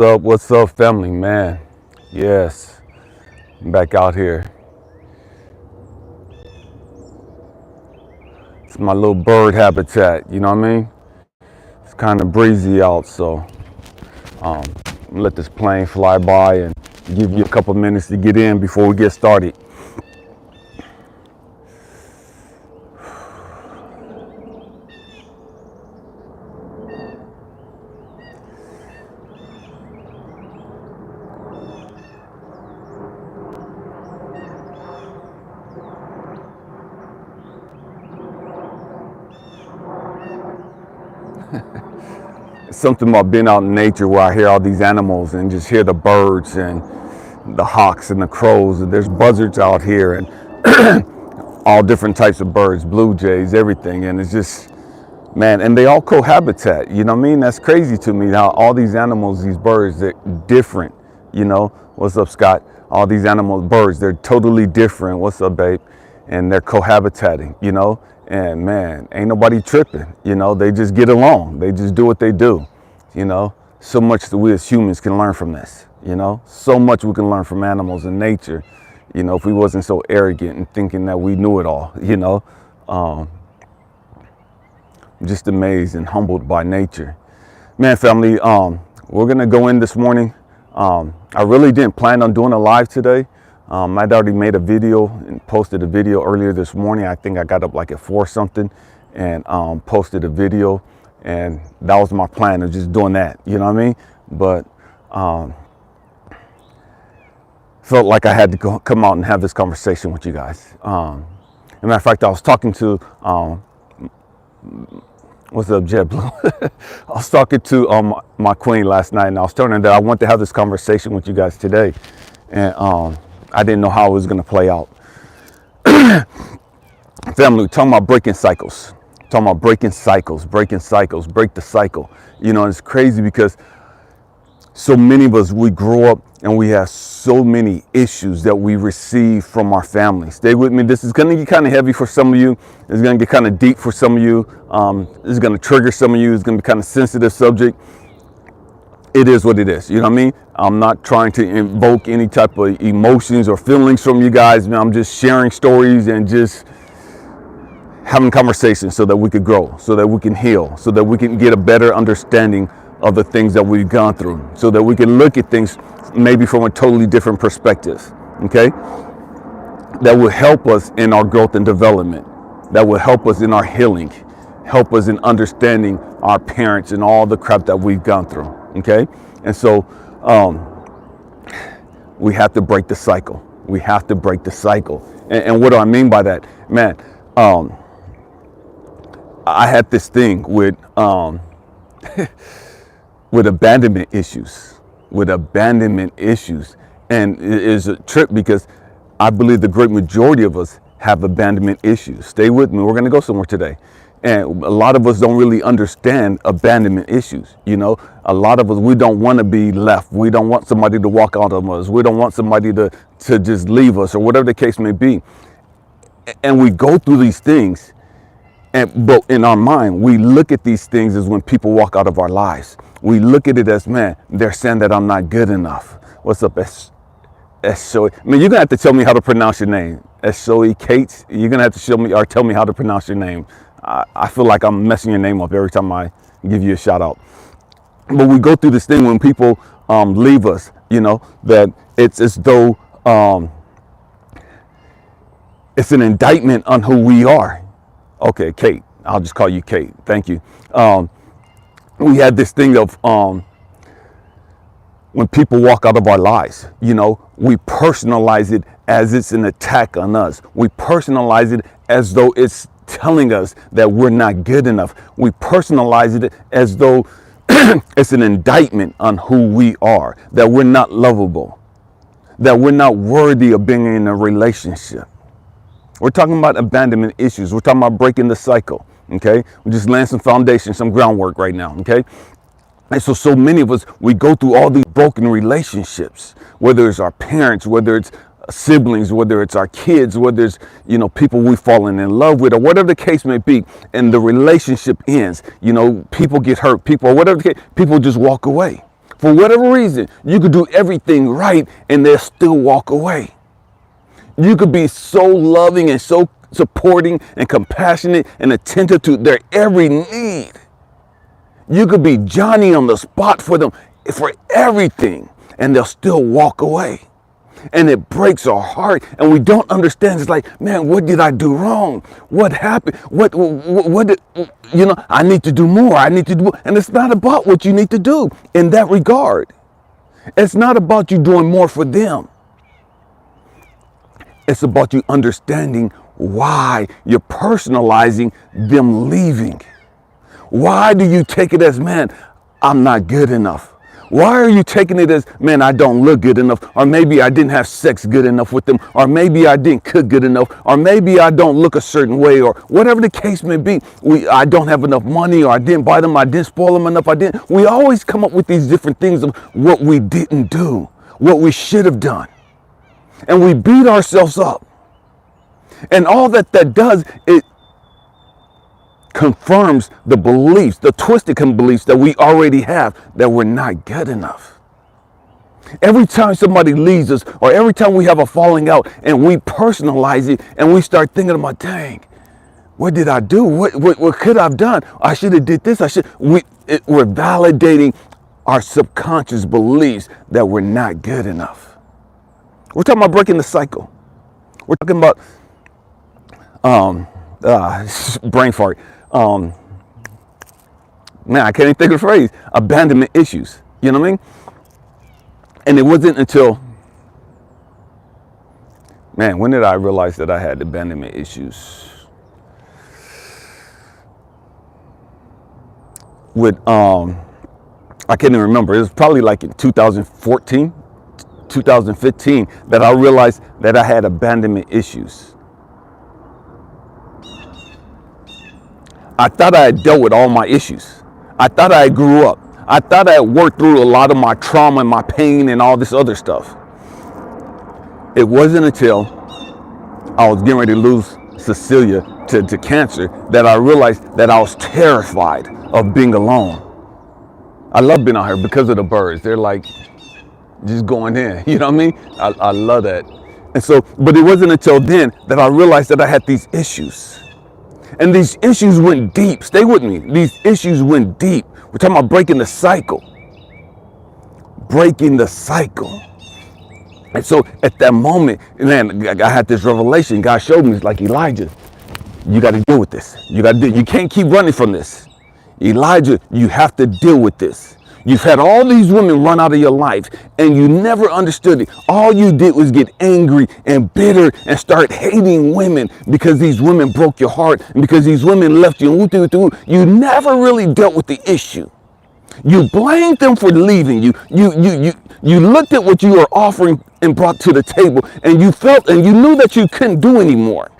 What's up, family, man? Yes, I'm back out here. It's my little bird habitat, you know what I mean? It's kind of breezy out, so um, let this plane fly by and give you a couple minutes to get in before we get started. It's something about being out in nature where I hear all these animals and just hear the birds and the hawks and the crows. And there's buzzards out here and all different types of birds, blue jays, everything. And it's just, man, and they all cohabitat, you know what I mean? That's crazy to me how all these animals, these birds, they're different, you know? What's up, Scott? All these animals, birds, they're totally different. What's up, babe? And they're cohabitating, you know? And man, ain't nobody tripping, you know? They just get along. They just do what they do, you know? So much that we as humans can learn from this, you know? So much we can learn from animals and nature, you know, if we wasn't so arrogant and thinking that we knew it all, you know? Just amazed and humbled by nature. Man, family, we're gonna go in this morning. I really didn't plan on doing a live today. I'd already made a video and posted a video earlier this morning. I think I got up like at 4 something and posted a video, and that was my plan of just doing that, you know what I mean? But felt like I had to come out and have this conversation with you guys. As a matter of fact, I was talking to what's up, JetBlue? I was talking to my queen last night, and I was telling her that I want to have this conversation with you guys today, and I didn't know how it was going to play out. Family, we're talking about breaking cycles. Talking about breaking cycles, break the cycle. You know, it's crazy because so many of us, we grow up and we have so many issues that we receive from our family. Stay with me. This is going to get kind of heavy for some of you. It's going to get kind of deep for some of you. This is going to trigger some of you. It's going to be kind of sensitive subject. It is what it is. You know what I mean? I'm not trying to invoke any type of emotions or feelings from you guys. Man, I'm just sharing stories and just having conversations so that we could grow, so that we can heal, so that we can get a better understanding of the things that we've gone through, so that we can look at things maybe from a totally different perspective, okay? That will help us in our growth and development, that will help us in our healing, help us in understanding our parents and all the crap that we've gone through, okay? And so we have to break the cycle. We have to break the cycle. And what do I mean by that? Man, I had this thing with with abandonment issues, and it is a trip because I believe the great majority of us have abandonment issues. Stay with me. We're going to go somewhere today. And a lot of us don't really understand abandonment issues. You know, a lot of us, we don't want to be left. We don't want somebody to walk out on us. We don't want somebody to just leave us, or whatever the case may be. And we go through these things. But in our mind, we look at these things as when people walk out of our lives. We look at it as, man, they're saying that I'm not good enough. What's up, Eshoe? I mean, you're going to have to tell me how to pronounce your name. Eshoe Kate, you're going to have to show me or tell me how to pronounce your name. I feel like I'm messing your name up every time I give you a shout out. But we go through this thing when people leave us, you know, that it's as though it's an indictment on who we are. Okay, Kate. I'll just call you Kate. Thank you. We had this thing of when people walk out of our lives, you know, we personalize it as it's an attack on us. We personalize it as though it's telling us that we're not good enough. We personalize it as though it's an indictment on who we are, that we're not lovable, that we're not worthy of being in a relationship. We're talking about abandonment issues. We're talking about breaking the cycle, okay? We're just laying some foundation, some groundwork right now, okay? And so many of us, we go through all these broken relationships, whether it's our parents, whether it's siblings, whether it's our kids, whether it's, you know, people we've fallen in love with, or whatever the case may be, and the relationship ends. You know, people get hurt, people, or whatever the case, people just walk away. For whatever reason, you could do everything right and they'll still walk away. You could be so loving and so supporting and compassionate and attentive to their every need. You could be Johnny on the spot for them for everything, and they'll still walk away. And it breaks our heart, and we don't understand. It's like, man, what did I do wrong? What happened? What did, I need to do more. I need to do more. And it's not about what you need to do in that regard. It's not about you doing more for them. It's about you understanding why you're personalizing them leaving. Why do you take it as, man, I'm not good enough? Why are you taking it as, man, I don't look good enough? Or maybe I didn't have sex good enough with them. Or maybe I didn't cook good enough. Or maybe I don't look a certain way. Or whatever the case may be. I don't have enough money. Or I didn't buy them. I didn't spoil them enough. We always come up with these different things of what we didn't do. What we should have done. And we beat ourselves up. And all that does, it confirms the beliefs, the twisted beliefs that we already have, that we're not good enough. Every time somebody leaves us, or every time we have a falling out and we personalize it and we start thinking about, dang, what did I do? What could I have done? I should have did this. We're validating our subconscious beliefs that we're not good enough. We're talking about breaking the cycle. We're talking about brain fart. Man, I can't even think of the phrase. Abandonment issues. You know what I mean? And it wasn't until, man, when did I realize that I had abandonment issues? With, I can't even remember. It was probably like in 2014, 2015 that I realized that I had abandonment issues. I thought I had dealt with all my issues. I thought I grew up. I thought I had worked through a lot of my trauma and my pain and all this other stuff. It wasn't until I was getting ready to lose Cecilia to cancer that I realized that I was terrified of being alone. I love being out here because of the birds. They're like just going in. You know what I mean? I love that. And so, but it wasn't until then that I realized that I had these issues. And these issues went deep. Stay with me. These issues went deep. We're talking about breaking the cycle. Breaking the cycle. And so at that moment, man, I had this revelation. God showed me, it's like, Elijah, you got to deal with this. You can't keep running from this. Elijah, you have to deal with this. You've had all these women run out of your life and you never understood it. All you did was get angry and bitter and start hating women because these women broke your heart and because these women left you. You never really dealt with the issue. You blamed them for leaving you. You looked at what you were offering and brought to the table, and you felt and you knew that you couldn't do anymore.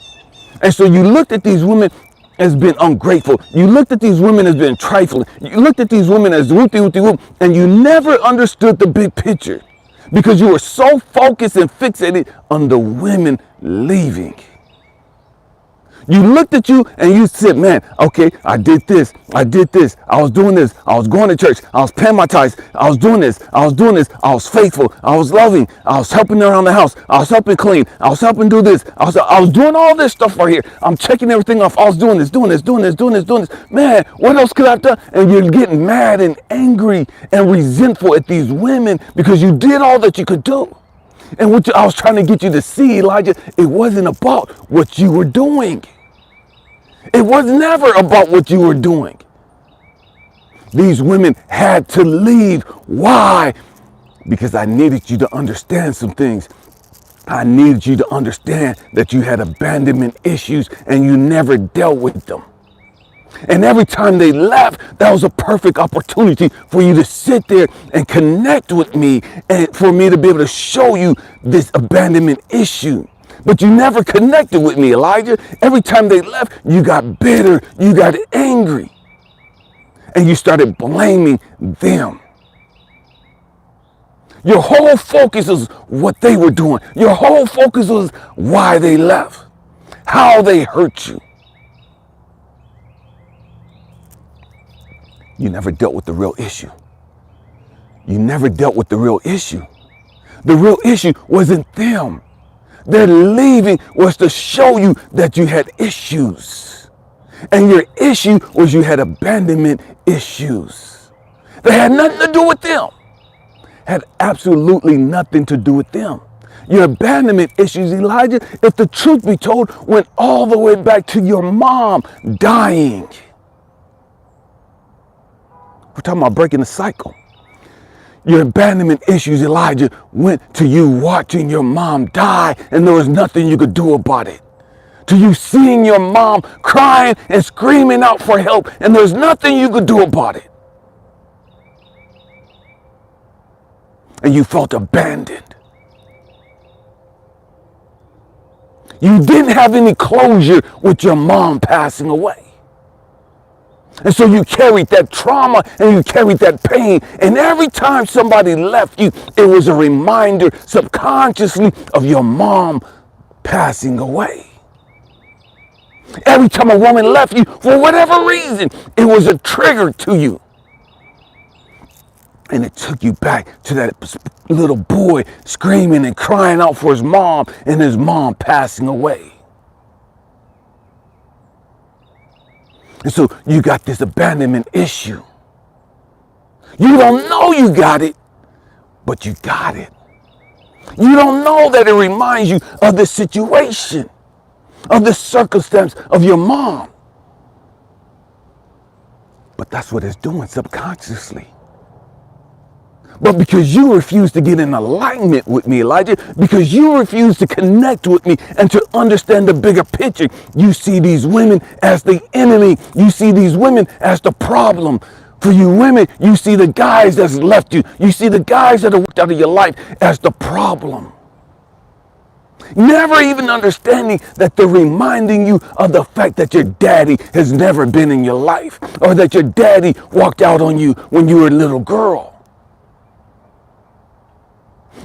And so you looked at these women as being ungrateful. You looked at these women as being trifling. You looked at these women as whoop, and you never understood the big picture because you were so focused and fixated on the women leaving. You looked at you and you said, man, okay, I did this, I was doing this, I was going to church, I was paying my tithes, I was doing this, I was faithful, I was loving, I was helping around the house, I was helping clean, I was helping do this, I was doing all this stuff right here. I'm checking everything off. I was doing this. Man, what else could I have done? And you're getting mad and angry and resentful at these women because you did all that you could do. And what I was trying to get you to see, Elijah, it wasn't about what you were doing. It was never about what you were doing. These women had to leave. Why? Because I needed you to understand some things. I needed you to understand that you had abandonment issues and you never dealt with them. And every time they left, that was a perfect opportunity for you to sit there and connect with me and for me to be able to show you this abandonment issue. But you never connected with me, Elijah. Every time they left, you got bitter, you got angry, and you started blaming them. Your whole focus was what they were doing. Your whole focus was why they left, how they hurt you. You never dealt with the real issue. you never dealt with the real issue. The real issue wasn't them. Their leaving was to show you that you had issues. And your issue was you had abandonment issues. They had nothing to do with them. Had absolutely nothing to do with them. Your abandonment issues, Elijah, if the truth be told, went all the way back to your mom dying. We're talking about breaking the cycle. Your abandonment issues, Elijah, went to you watching your mom die and there was nothing you could do about it. To you seeing your mom crying and screaming out for help and there's nothing you could do about it. And you felt abandoned. You didn't have any closure with your mom passing away. And so you carried that trauma and you carried that pain. And every time somebody left you, it was a reminder subconsciously of your mom passing away. Every time a woman left you, for whatever reason, it was a trigger to you. And it took you back to that little boy screaming and crying out for his mom and his mom passing away. And so you got this abandonment issue. You don't know you got it, but you got it. You don't know that it reminds you of the situation, of the circumstance of your mom. But that's what it's doing subconsciously. But because you refuse to get in alignment with me, Elijah, because you refuse to connect with me and to understand the bigger picture, you see these women as the enemy. You see these women as the problem. For you women, you see the guys that's left you. You see the guys that are walked out of your life as the problem. Never even understanding that they're reminding you of the fact that your daddy has never been in your life, or that your daddy walked out on you when you were a little girl.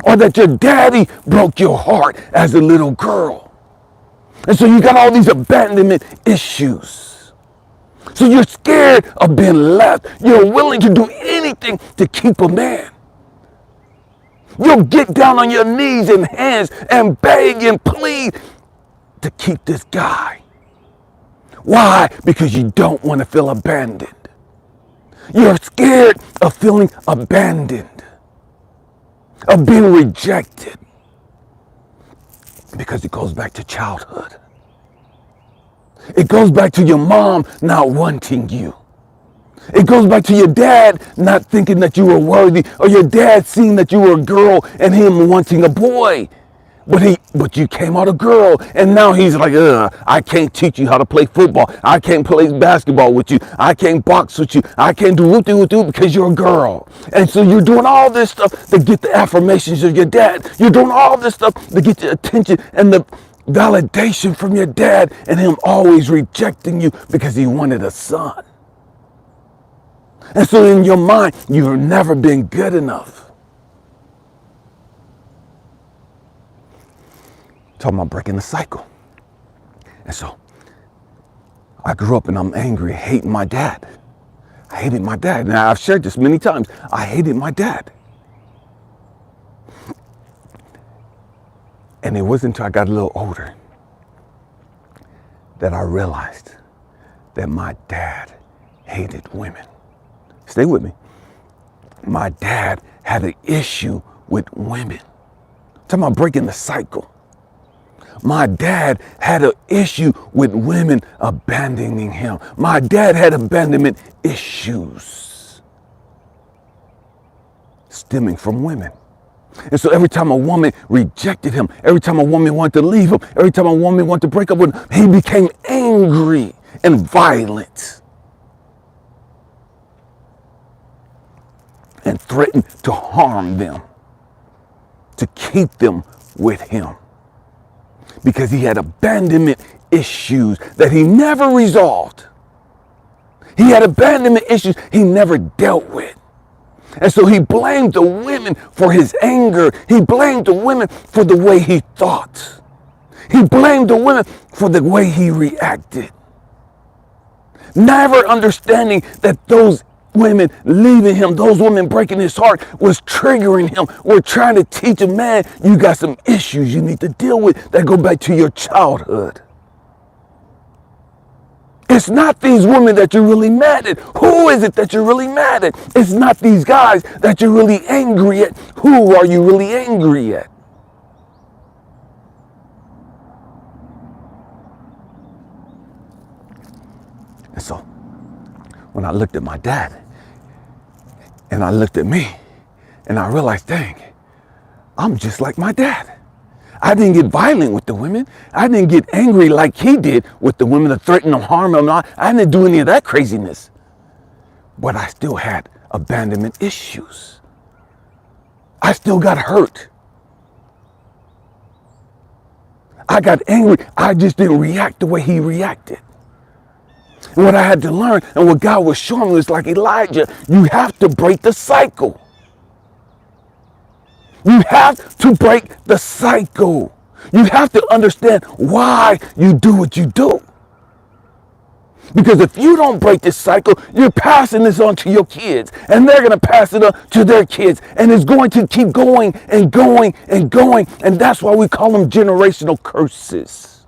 Or that your daddy broke your heart as a little girl. And so you got all these abandonment issues. So you're scared of being left. You're willing to do anything to keep a man. You'll get down on your knees and hands and beg and plead to keep this guy. Why? Because you don't want to feel abandoned. You're scared of feeling abandoned, of being rejected, because it goes back to childhood. It goes back to your mom not wanting you. It goes back to your dad not thinking that you were worthy, or your dad seeing that you were a girl and him wanting a boy. But you came out a girl, and now he's like, I can't teach you how to play football. I can't play basketball with you. I can't box with you. I can't do whoop-de-whoop-de because you're a girl. And so you're doing all this stuff to get the affirmations of your dad. You're doing all this stuff to get the attention and the validation from your dad, and him always rejecting you because he wanted a son. And so in your mind, you've never been good enough. Talking about breaking the cycle. And so I grew up and I'm angry, hating my dad. I hated my dad. Now I've shared this many times. I hated my dad. And it wasn't until I got a little older that I realized that my dad hated women. Stay with me. My dad had an issue with women. Talking about breaking the cycle. My dad had an issue with women abandoning him. My dad had abandonment issues stemming from women. And so every time a woman rejected him, every time a woman wanted to leave him, every time a woman wanted to break up with him, he became angry and violent and threatened to harm them, to keep them with him, because he had abandonment issues that he never resolved. He had abandonment issues he never dealt with. And so he blamed the women for his anger. He blamed the women for the way he thought. He blamed the women for the way he reacted. Never understanding that those women leaving him, those women breaking his heart, was triggering him. We're trying to teach him, man, you got some issues you need to deal with that go back to your childhood. It's not these women that you're really mad at. Who is it that you're really mad at? It's not these guys that you're really angry at. Who are you really angry at? And so, when I looked at my dad, and I looked at me, and I realized, dang, I'm just like my dad. I didn't get violent with the women. I didn't get angry like he did with the women to threaten them, harm them. I didn't do any of that craziness. But I still had abandonment issues. I still got hurt. I got angry. I just didn't react the way he reacted. And what I had to learn and what God was showing me was like, Elijah, you have to break the cycle. You have to break the cycle. You have to understand why you do what you do. Because if you don't break this cycle, you're passing this on to your kids. And they're going to pass it on to their kids. And it's going to keep going and going and going. And that's why we call them generational curses.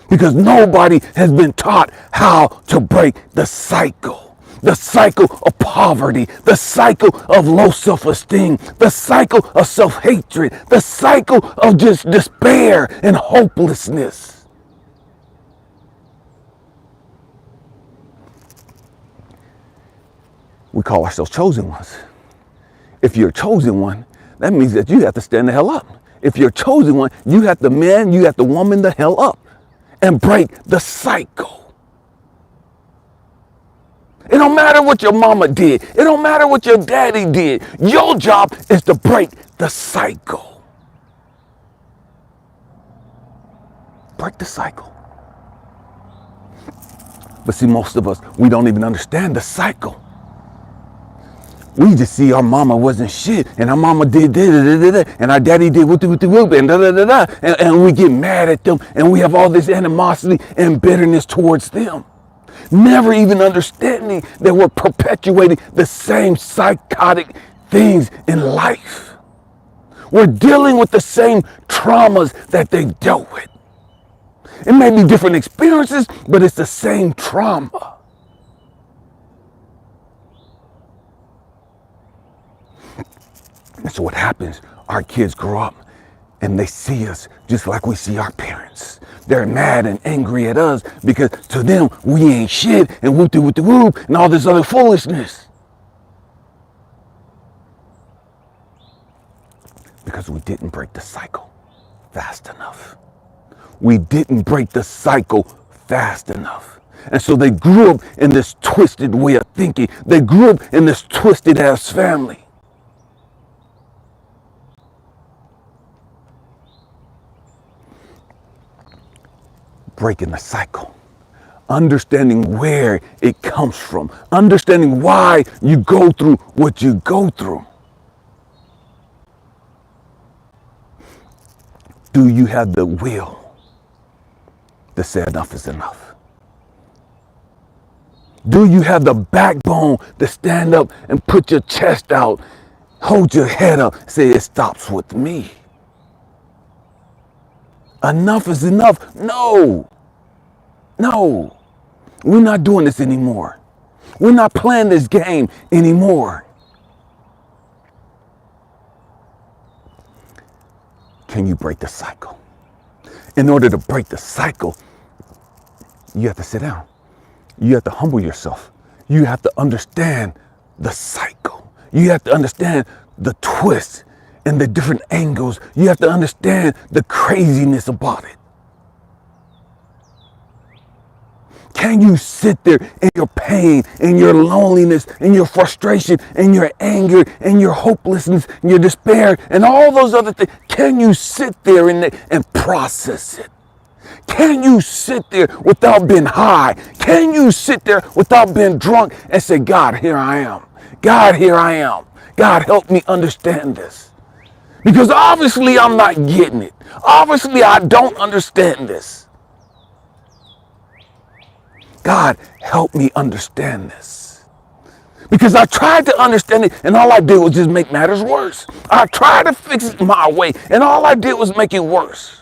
Because nobody has been taught how to break the cycle. The cycle of poverty, the cycle of low self-esteem, the cycle of self-hatred, the cycle of just despair and hopelessness. We call ourselves chosen ones. If you're a chosen one, that means that you have to stand the hell up. If you're a chosen one, you have to man, you have to woman the hell up and break the cycle. It don't matter what your mama did. It don't matter what your daddy did. Your job is to break the cycle. Break the cycle. But see, most of us, we don't even understand the cycle. We just see our mama wasn't shit, and our mama did da-da-da-da-da, and our daddy did whoop-de-whoop-de-whoop, and da-da-da-da, and we get mad at them, and we have all this animosity and bitterness towards them. Never even understanding that we're perpetuating the same psychotic things in life. We're dealing with the same traumas that they dealt with. It may be different experiences, but it's the same trauma. And so what happens, our kids grow up and they see us just like we see our parents. They're mad and angry at us because to them, we ain't shit and whoop-de-whoop-de-whoop and all this other foolishness. Because we didn't break the cycle fast enough. We didn't break the cycle fast enough. And so they grew up in this twisted way of thinking. They grew up in this twisted ass family. Breaking the cycle, understanding where it comes from, understanding why you go through what you go through. Do you have the will to say enough is enough? Do you have the backbone to stand up and put your chest out, hold your head up, say it stops with me? Enough is enough. No, we're not doing this anymore. We're not playing this game anymore. Can you break the cycle? In order to break the cycle, you have to sit down. You have to humble yourself. You have to understand the cycle. You have to understand the twists and the different angles. You have to understand the craziness about it. Can you sit there in your pain, in your loneliness, in your frustration, in your anger, in your hopelessness, in your despair, and all those other things? Can you sit there and process it? Can you sit there without being high? Can you sit there without being drunk and say, God, here I am. God, here I am. God, help me understand this. Because obviously I'm not getting it. Obviously I don't understand this. God, help me understand this. Because I tried to understand it, and all I did was just make matters worse. I tried to fix it my way, and all I did was make it worse.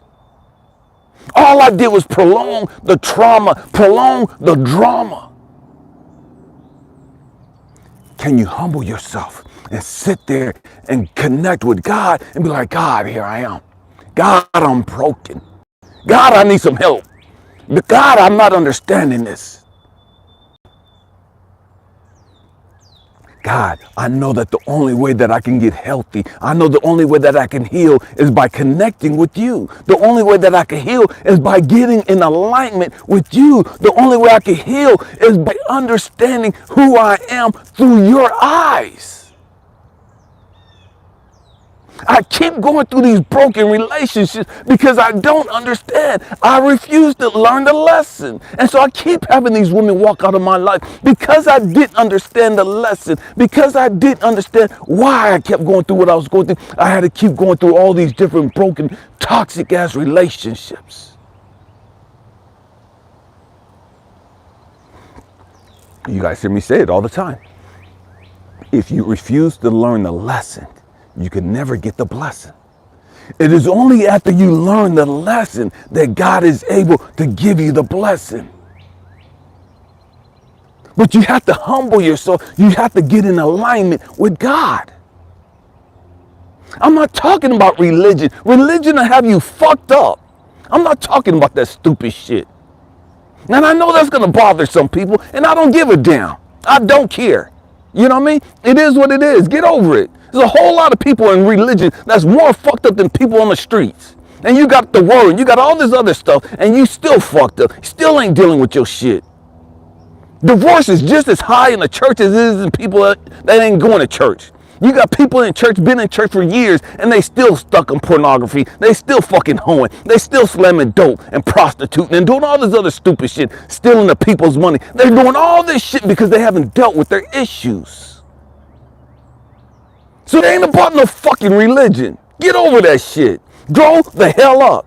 All I did was prolong the trauma, prolong the drama. Can you humble yourself and sit there and connect with God and be like, God, here I am. God, I'm broken. God, I need some help. But God, I'm not understanding this. God, I know that the only way that I can get healthy, I know the only way that I can heal is by connecting with you. The only way that I can heal is by getting in alignment with you. The only way I can heal is by understanding who I am through your eyes. I keep going through these broken relationships because I don't understand. I refuse to learn the lesson. And so I keep having these women walk out of my life because I didn't understand the lesson, because I didn't understand why I kept going through what I was going through. I had to keep going through all these different broken, toxic ass relationships. You guys hear me say it all the time. If you refuse to learn the lesson, you can never get the blessing. It is only after you learn the lesson that God is able to give you the blessing. But you have to humble yourself. You have to get in alignment with God. I'm not talking about religion. Religion will have you fucked up. I'm not talking about that stupid shit. And I know that's going to bother some people, and I don't give a damn. I don't care. You know what I mean? It is what it is. Get over it. There's a whole lot of people in religion that's more fucked up than people on the streets. And you got the word, and you got all this other stuff, and you still fucked up. Still ain't dealing with your shit. Divorce is just as high in the church as it is in people that ain't going to church. You got people in church, been in church for years, and they still stuck on pornography. They still fucking hoeing. They still slamming dope and prostituting and doing all this other stupid shit, stealing the people's money. They're doing all this shit because they haven't dealt with their issues. So they ain't about no fucking religion. Get over that shit. Grow the hell up.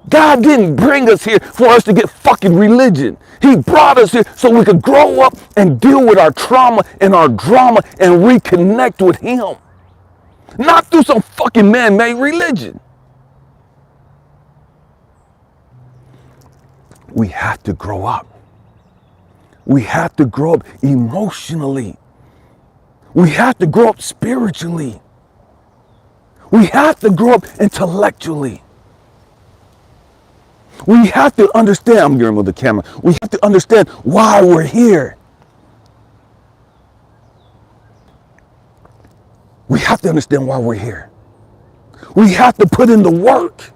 God didn't bring us here for us to get fucking religion. He brought us here so we could grow up and deal with our trauma and our drama and reconnect with Him. Not through some fucking man-made religion. We have to grow up. We have to grow up emotionally. We have to grow up spiritually. We have to grow up intellectually. We have to understand, I'm getting with the camera, we have to understand why we're here. We have to understand why we're here. We have to put in the work.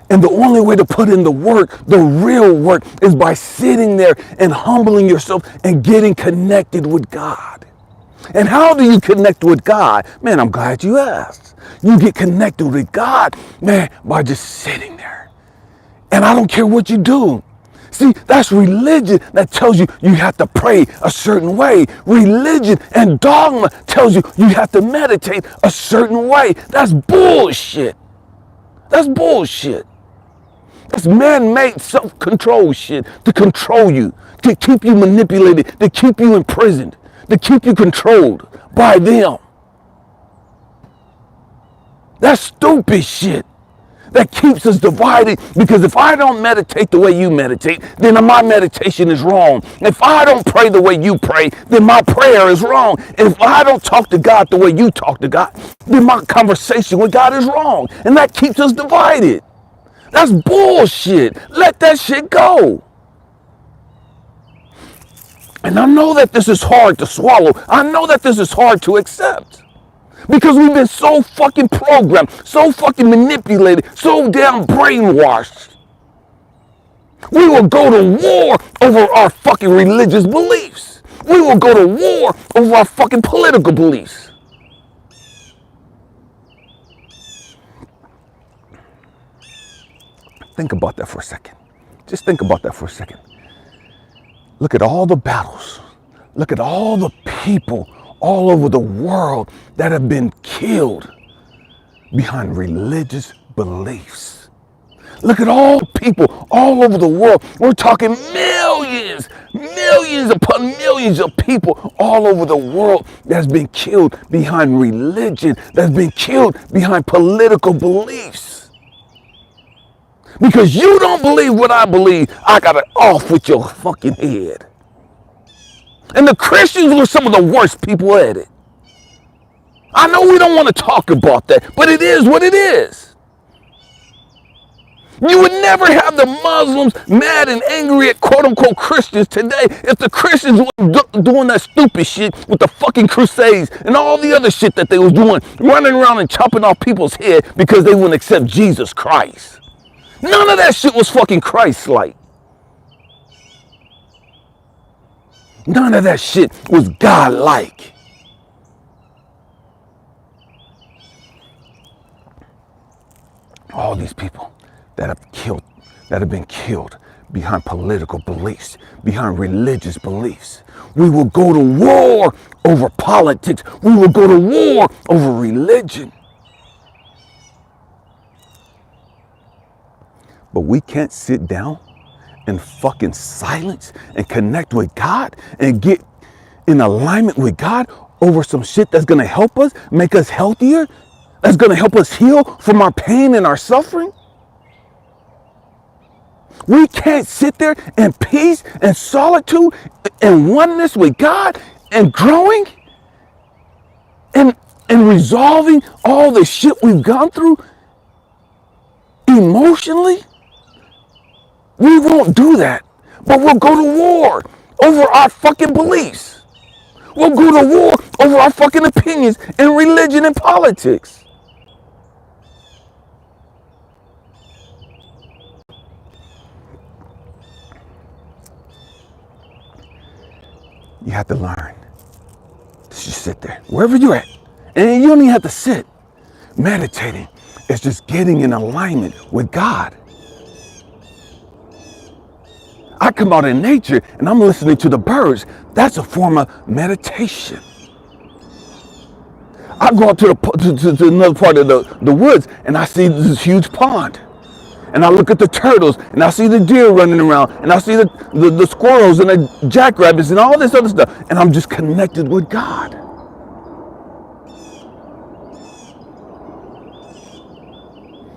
And the only way to put in the work, the real work, is by sitting there and humbling yourself and getting connected with God. And how do you connect with God? Man, I'm glad you asked. You get connected with God, man, by just sitting there. And I don't care what you do. See, that's religion that tells you you have to pray a certain way. Religion and dogma tells you you have to meditate a certain way. That's bullshit. That's bullshit. That's man-made self-control shit to control you, to keep you manipulated, to keep you imprisoned, to keep you controlled by them. That's stupid shit that keeps us divided, because if I don't meditate the way you meditate, then my meditation is wrong. If I don't pray the way you pray, then my prayer is wrong. If I don't talk to God the way you talk to God, then my conversation with God is wrong. And that keeps us divided. That's bullshit. Let that shit go. And I know that this is hard to swallow. I know that this is hard to accept. Because we've been so fucking programmed, so fucking manipulated, so damn brainwashed. We will go to war over our fucking religious beliefs. We will go to war over our fucking political beliefs. Think about that for a second. Just think about that for a second. Look at all the battles. Look at all the people all over the world that have been killed behind religious beliefs. Look at all people all over the world. We're talking millions, millions upon millions of people all over the world that's been killed behind religion, that's been killed behind political beliefs. Because you don't believe what I believe, I got it off with your fucking head. And the Christians were some of the worst people at it. I know we don't want to talk about that, but it is what it is. You would never have the Muslims mad and angry at quote-unquote Christians today if the Christians were doing that stupid shit with the fucking crusades and all the other shit that they was doing, running around and chopping off people's head because they wouldn't accept Jesus Christ. None of that shit was fucking Christ-like. None of that shit was God-like. All these people that have been killed behind political beliefs, behind religious beliefs. We will go to war over politics. We will go to war over religion. But we can't sit down in fucking silence and connect with God and get in alignment with God over some shit that's gonna help us, make us healthier, that's gonna help us heal from our pain and our suffering. We can't sit there in peace and solitude and oneness with God and growing and resolving all the shit we've gone through emotionally. We won't do that, but we'll go to war over our fucking beliefs. We'll go to war over our fucking opinions in religion and politics. You have to learn to just sit there, wherever you're at. And you don't even have to sit. Meditating is just getting in alignment with God. I come out in nature and I'm listening to the birds. That's a form of meditation. I go out to another part of the woods and I see this huge pond. And I look at the turtles and I see the deer running around and I see the squirrels and the jackrabbits and all this other stuff. And I'm just connected with God.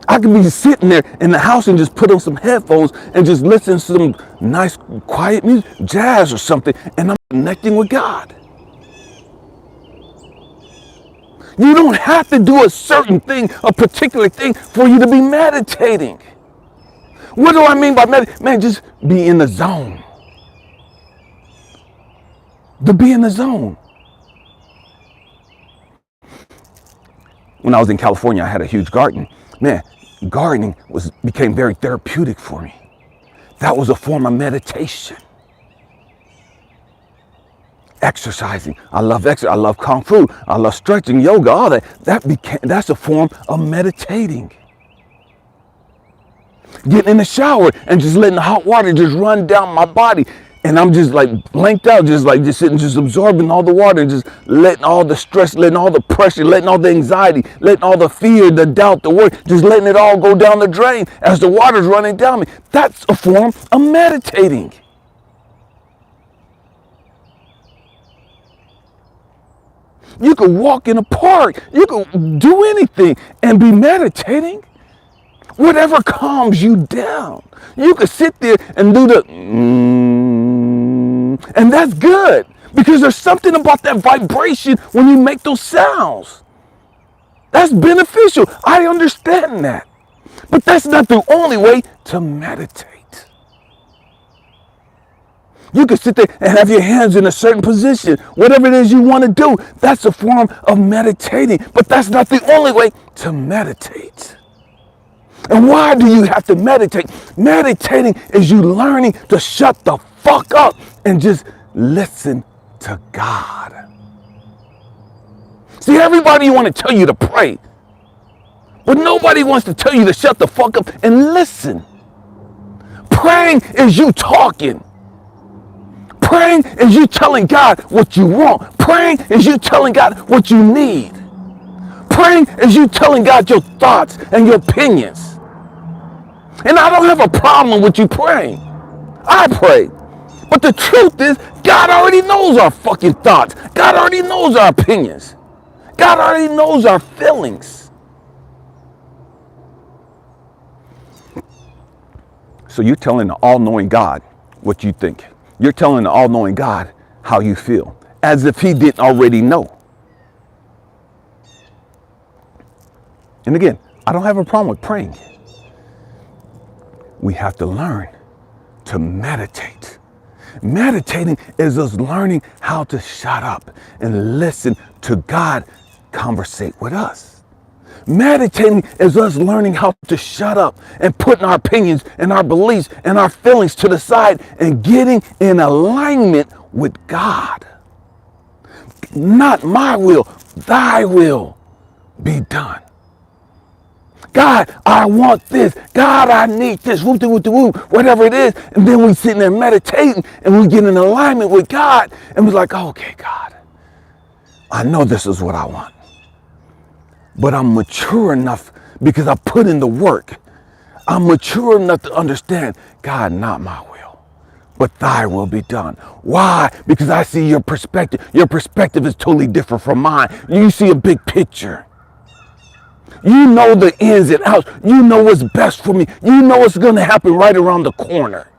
I could be sitting there in the house and just put on some headphones and just listen to some nice quiet music, jazz or something, and I'm connecting with God. You don't have to do a certain thing, a particular thing, for you to be meditating. What do I mean by meditating? Man, just be in the zone. To be in the zone. When I was in California, I had a huge garden. Man, gardening became very therapeutic for me. That was a form of meditation. Exercising. I love exercise. I love kung fu. I love stretching, yoga, all that. That's a form of meditating. Getting in the shower and just letting the hot water just run down my body. And I'm just like blanked out, just sitting, just absorbing all the water and just letting all the stress, letting all the pressure, letting all the anxiety, letting all the fear, the doubt, the worry, just letting it all go down the drain as the water's running down me. That's a form of meditating. You could walk in a park, you could do anything and be meditating. Whatever calms you down. You could sit there and do the and that's good because there's something about that vibration when you make those sounds. That's beneficial. I understand that. But that's not the only way to meditate. You can sit there and have your hands in a certain position. Whatever it is you want to do, that's a form of meditating. But that's not the only way to meditate. And why do you have to meditate? Meditating is you learning to shut the fuck up and just listen to God. See, everybody want to tell you to pray, but nobody wants to tell you to shut the fuck up and listen. Praying is you talking. Praying is you telling God what you want. Praying is you telling God what you need. Praying is you telling God your thoughts and your opinions. And I don't have a problem with you praying. I pray. But the truth is, God already knows our fucking thoughts. God already knows our opinions. God already knows our feelings. So you're telling the all-knowing God what you think. You're telling the all-knowing God how you feel, as if he didn't already know. And again, I don't have a problem with praying. We have to learn to meditate. Meditating is us learning how to shut up and listen to God conversate with us. Meditating is us learning how to shut up and putting our opinions and our beliefs and our feelings to the side and getting in alignment with God. Not my will, thy will be done. God, I want this. God, I need this. Whatever it is. And then we sitting there meditating and we get in alignment with God. And we're like, okay, God, I know this is what I want. But I'm mature enough because I put in the work. I'm mature enough to understand, God, not my will, but thy will be done. Why? Because I see your perspective. Your perspective is totally different from mine. You see a big picture. You know the ins and outs. You know what's best for me. You know what's going to happen right around the corner.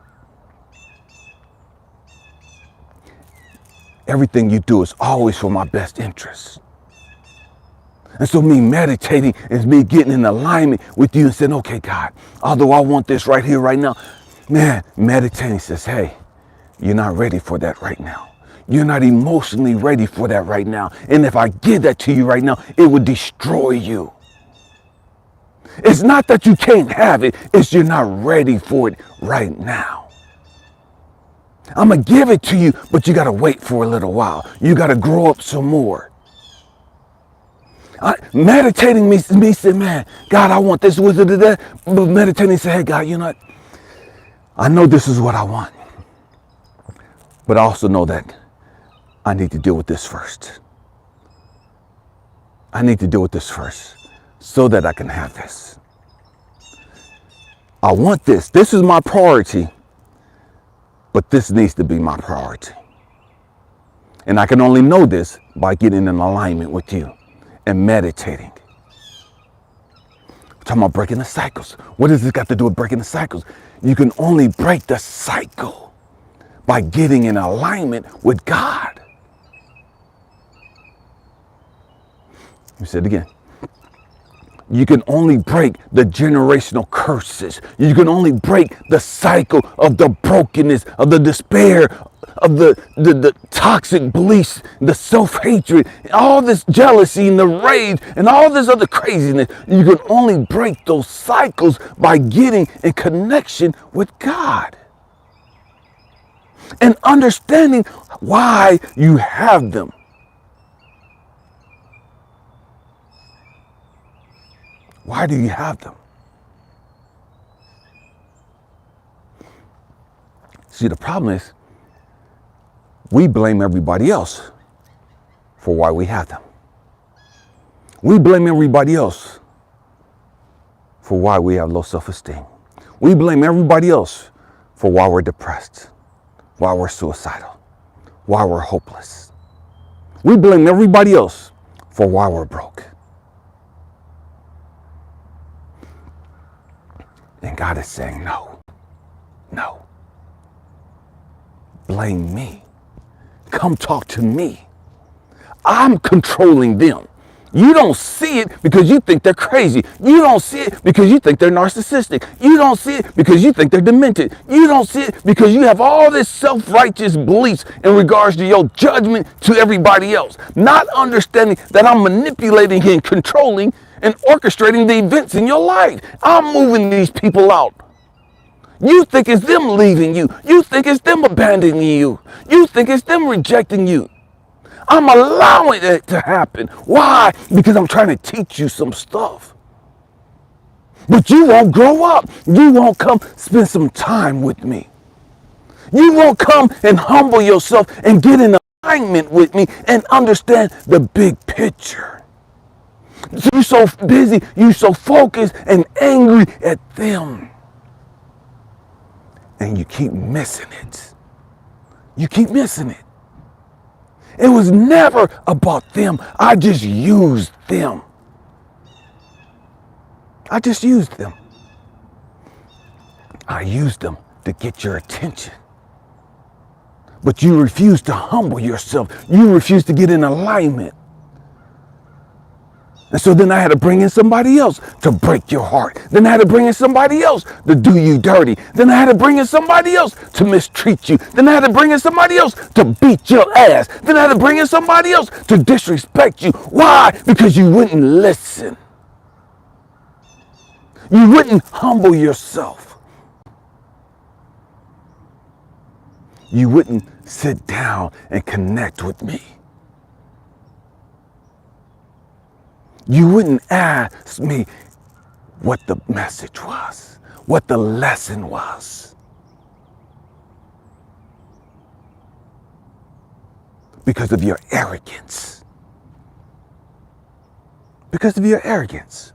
Everything you do is always for my best interest. And so me meditating is me getting in alignment with you and saying, okay, God, although I want this right here, right now, man, meditating says, hey, you're not ready for that right now. You're not emotionally ready for that right now. And if I give that to you right now, it would destroy you. It's not that you can't have it, it's you're not ready for it right now. I'm going to give it to you, but you got to wait for a little while. You got to grow up some more. Meditating me say, man, God, I want this, that. But meditating say, hey, God, you know what? I know this is what I want. But I also know that I need to deal with this first. I need to deal with this first so that I can have this. I want this. This is my priority. But this needs to be my priority. And I can only know this by getting in alignment with you and meditating. We're talking about breaking the cycles. What does this got to do with breaking the cycles? You can only break the cycle by getting in alignment with God. Let me say it again. You can only break the generational curses. You can only break the cycle of the brokenness, of the despair, of the toxic beliefs, the self-hatred, all this jealousy and the rage and all this other craziness. You can only break those cycles by getting in connection with God and understanding why you have them. Why do you have them? See, the problem is we blame everybody else for why we have them. We blame everybody else for why we have low self-esteem. We blame everybody else for why we're depressed, why we're suicidal, why we're hopeless. We blame everybody else for why we're broke. And God is saying, no. Blame me. Come talk to me. I'm controlling them. You don't see it because you think they're crazy. You don't see it because you think they're narcissistic. You don't see it because you think they're demented. You don't see it because you have all this self-righteous beliefs in regards to your judgment to everybody else. Not understanding that I'm manipulating and controlling and orchestrating the events in your life. I'm moving these people out. You think it's them leaving you. You think it's them abandoning you. You think it's them rejecting you. I'm allowing it to happen. Why? Because I'm trying to teach you some stuff. But you won't grow up. You won't come spend some time with me. You won't come and humble yourself and get in alignment with me and understand the big picture. You're so busy, you're so focused and angry at them. and you keep missing it. You keep missing it. It was never about them. I just used them. I just used them. I used them to get your attention. But you refuse to humble yourself. You refuse to get in alignment. And so then I had to bring in somebody else to break your heart. Then I had to bring in somebody else to do you dirty. Then I had to bring in somebody else to mistreat you. Then I had to bring in somebody else to beat your ass. Then I had to bring in somebody else to disrespect you. Why? Because you wouldn't listen. You wouldn't humble yourself. You wouldn't sit down and connect with me. You wouldn't ask me what the message was, what the lesson was. Because of your arrogance. Because of your arrogance.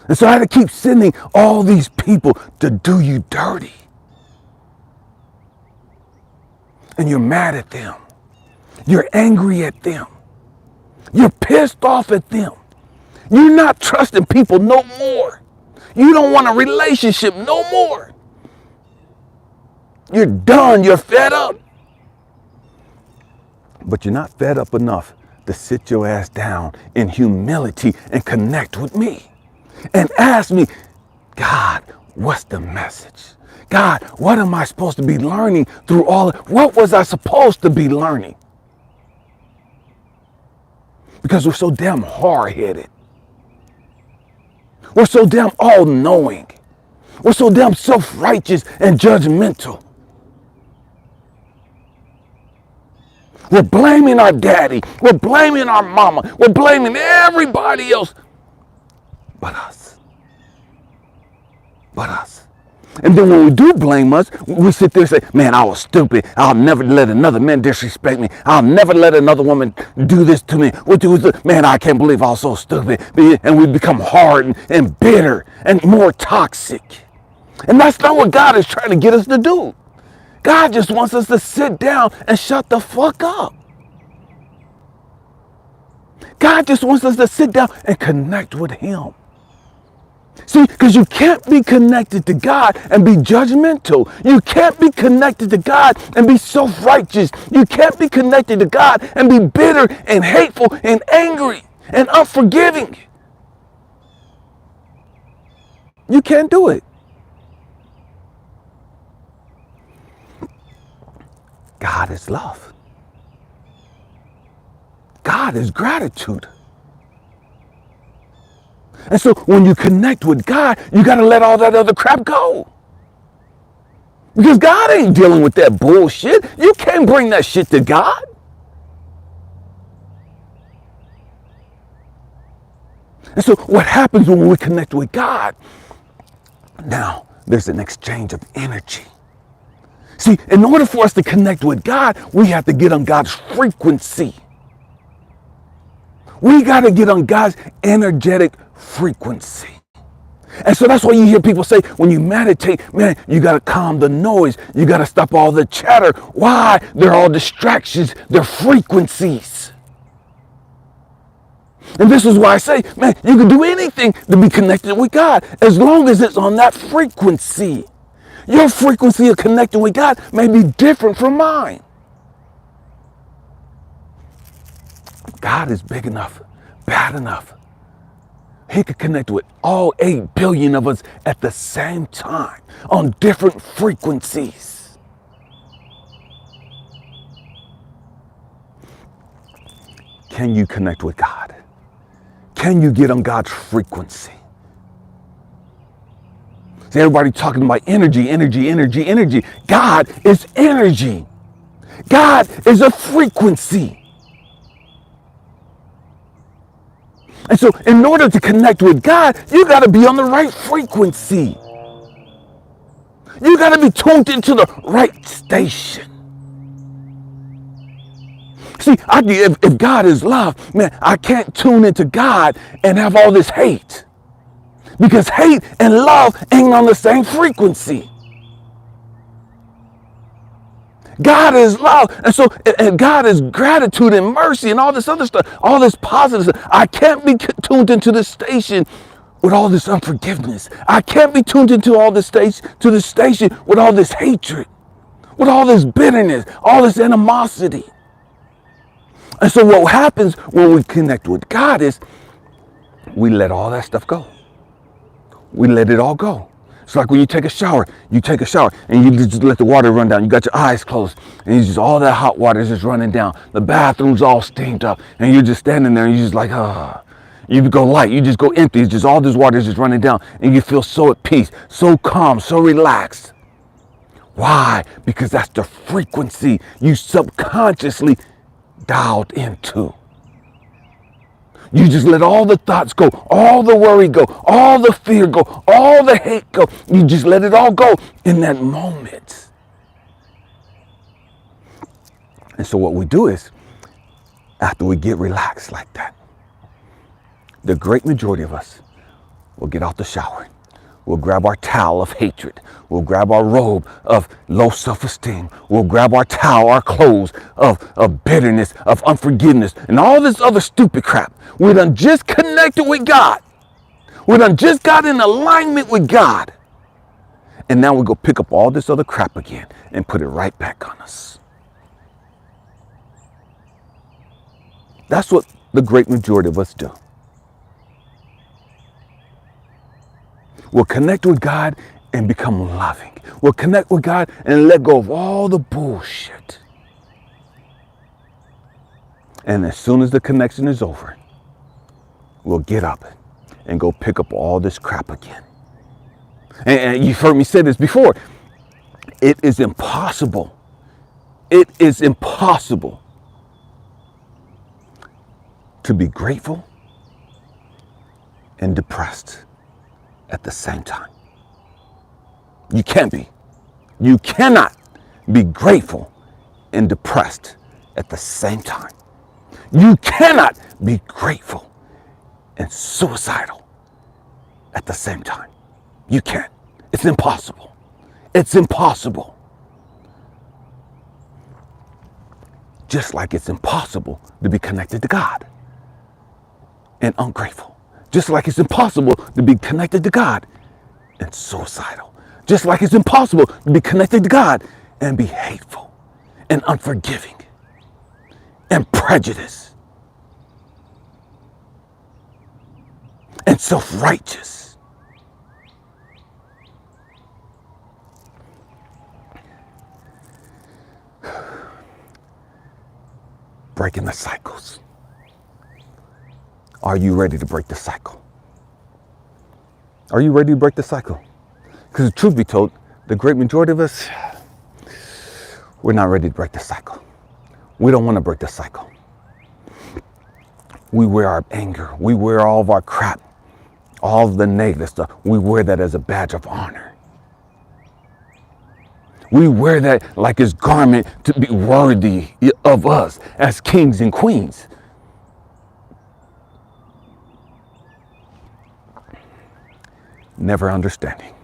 And so I had to keep sending all these people to do you dirty. And you're mad at them. You're angry at them. You're pissed off at them. You're not trusting people no more. You don't want a relationship no more. You're done. You're fed up. But you're not fed up enough to sit your ass down in humility and connect with me. And ask me, God, what's the message? God, what am I supposed to be learning through all of it? What was I supposed to be learning? Because we're so damn hard-headed. We're so damn all-knowing. We're so damn self-righteous and judgmental. We're blaming our daddy. We're blaming our mama. We're blaming everybody else but us. But us. And then when we do blame us, we sit there and say, man, I was stupid. I'll never let another man disrespect me. I'll never let another woman do this to me. Man, I can't believe I was so stupid. And we become hard and bitter and more toxic. And that's not what God is trying to get us to do. God just wants us to sit down and shut the fuck up. God just wants us to sit down and connect with Him. See, because you can't be connected to God and be judgmental. You can't be connected to God and be self-righteous. You can't be connected to God and be bitter and hateful and angry and unforgiving. You can't do it. God is love. God is gratitude. And so when you connect with God, you got to let all that other crap go. Because God ain't dealing with that bullshit. You can't bring that shit to God. And so what happens when we connect with God? Now, there's an exchange of energy. See, in order for us to connect with God, we have to get on God's frequency. We got to get on God's energetic frequency. And so that's why you hear people say, when you meditate, man, you got to calm the noise. You got to stop all the chatter. Why? They're all distractions. They're frequencies. And this is why I say, man, you can do anything to be connected with God as long as it's on that frequency. Your frequency of connecting with God may be different from mine. God is big enough, bad enough. He could connect with all 8 billion of us at the same time on different frequencies. Can you connect with God? Can you get on God's frequency? See, everybody talking about energy, energy, energy, energy. God is energy. God is a frequency. And so in order to connect with God, you got to be on the right frequency. You got to be tuned into the right station. See, if God is love, man, I can't tune into God and have all this hate. Because hate and love ain't on the same frequency. God is love. And God is gratitude and mercy and all this other stuff, all this positive stuff. I can't be tuned into this station with all this unforgiveness. I can't be tuned into all this station with all this hatred, with all this bitterness, all this animosity. And so what happens when we connect with God is we let all that stuff go. We let it all go. It's like when you take a shower and you just let the water run down. You got your eyes closed and you just, all that hot water is just running down. The bathroom's all steamed up and you're just standing there and you're just like, ah. You go light, you just go empty. It's just all this water is just running down and you feel so at peace, so calm, so relaxed. Why? Because that's the frequency you subconsciously dialed into. You just let all the thoughts go, all the worry go, all the fear go, all the hate go. You just let it all go in that moment. And so what we do is, after we get relaxed like that, the great majority of us will get out the shower. We'll grab our towel of hatred. We'll grab our robe of low self-esteem. We'll grab our towel, our clothes of bitterness, of unforgiveness, and all this other stupid crap. We done just connected with God. We done just got in alignment with God. And now we go pick up all this other crap again and put it right back on us. That's what the great majority of us do. We'll connect with God and become loving. We'll connect with God and let go of all the bullshit. And as soon as the connection is over, we'll get up and go pick up all this crap again. And you've heard me say this before. It is impossible. It is impossible to be grateful and depressed at the same time. You can't be. You cannot be grateful and depressed at the same time. You cannot be grateful and suicidal at the same time. You can't. It's impossible. It's impossible. Just like it's impossible to be connected to God and ungrateful. Just like it's impossible to be connected to God and suicidal. Just like it's impossible to be connected to God and be hateful and unforgiving and prejudiced and self-righteous. Breaking the cycles. Are you ready to break the cycle? Are you ready to break the cycle? Because the truth be told, the great majority of us, we're not ready to break the cycle. We don't want to break the cycle. We wear our anger. We wear all of our crap, all of the negative stuff. We wear that as a badge of honor. We wear that like his garment to be worthy of us as kings and queens. Never understanding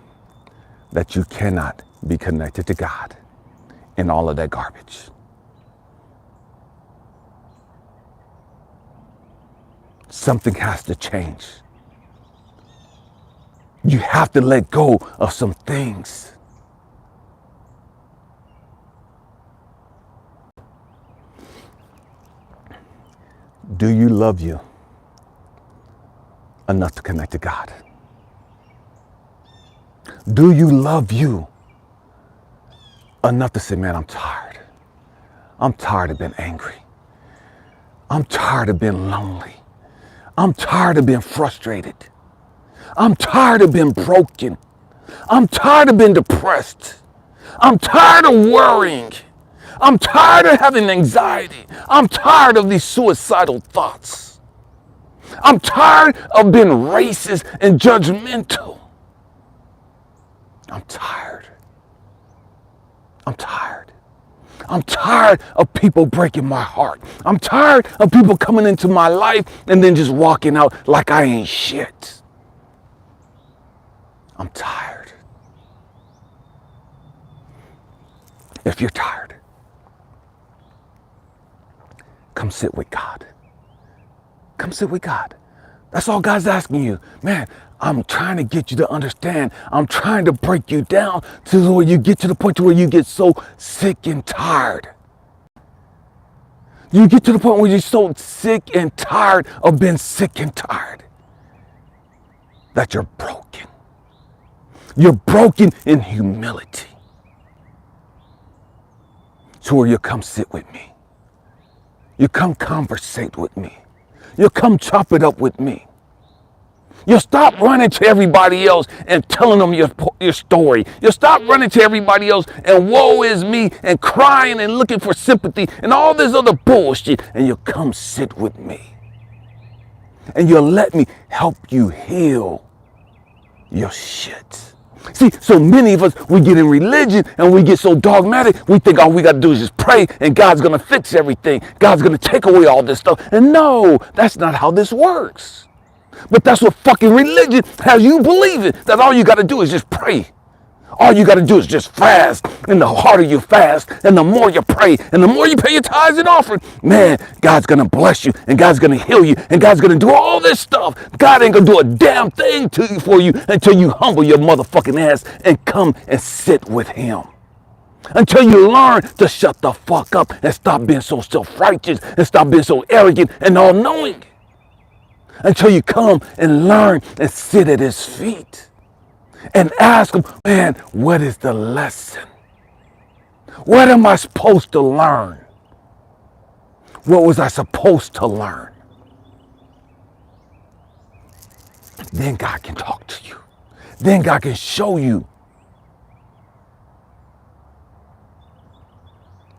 that you cannot be connected to God in all of that garbage. Something has to change. You have to let go of some things. Do you love you enough to connect to God? Do you love you enough to say, man, I'm tired. I'm tired of being angry. I'm tired of being lonely. I'm tired of being frustrated. I'm tired of being broken. I'm tired of being depressed. I'm tired of worrying. I'm tired of having anxiety. I'm tired of these suicidal thoughts. I'm tired of being racist and judgmental. I'm tired. I'm tired. I'm tired of people breaking my heart. I'm tired of people coming into my life and then just walking out like I ain't shit. I'm tired. If you're tired, come sit with God. Come sit with God. That's all God's asking you. Man, I'm trying to get you to understand. I'm trying to break you down to where you get to the point to where you get so sick and tired. You get to the point where you're so sick and tired of being sick and tired that you're broken. You're broken in humility. To where you come sit with me. You come conversate with me. You come chop it up with me. You stop running to everybody else and telling them your story. You stop running to everybody else and woe is me and crying and looking for sympathy and all this other bullshit. And you come sit with me. And you let me help you heal your shit. See, so many of us, we get in religion and we get so dogmatic, we think all we got to do is just pray and God's going to fix everything. God's going to take away all this stuff. And no, that's not how this works. But that's what fucking religion has you believing, that all you got to do is just pray. All you got to do is just fast. And the harder you fast, and the more you pray, and the more you pay your tithes and offering, man, God's going to bless you, and God's going to heal you, and God's going to do all this stuff. God ain't going to do a damn thing for you until you humble your motherfucking ass and come and sit with him. Until you learn to shut the fuck up and stop being so self-righteous and stop being so arrogant and all-knowing. Until you come and learn and sit at his feet. And ask him, man, what is the lesson? What am I supposed to learn? What was I supposed to learn? Then God can talk to you. Then God can show you.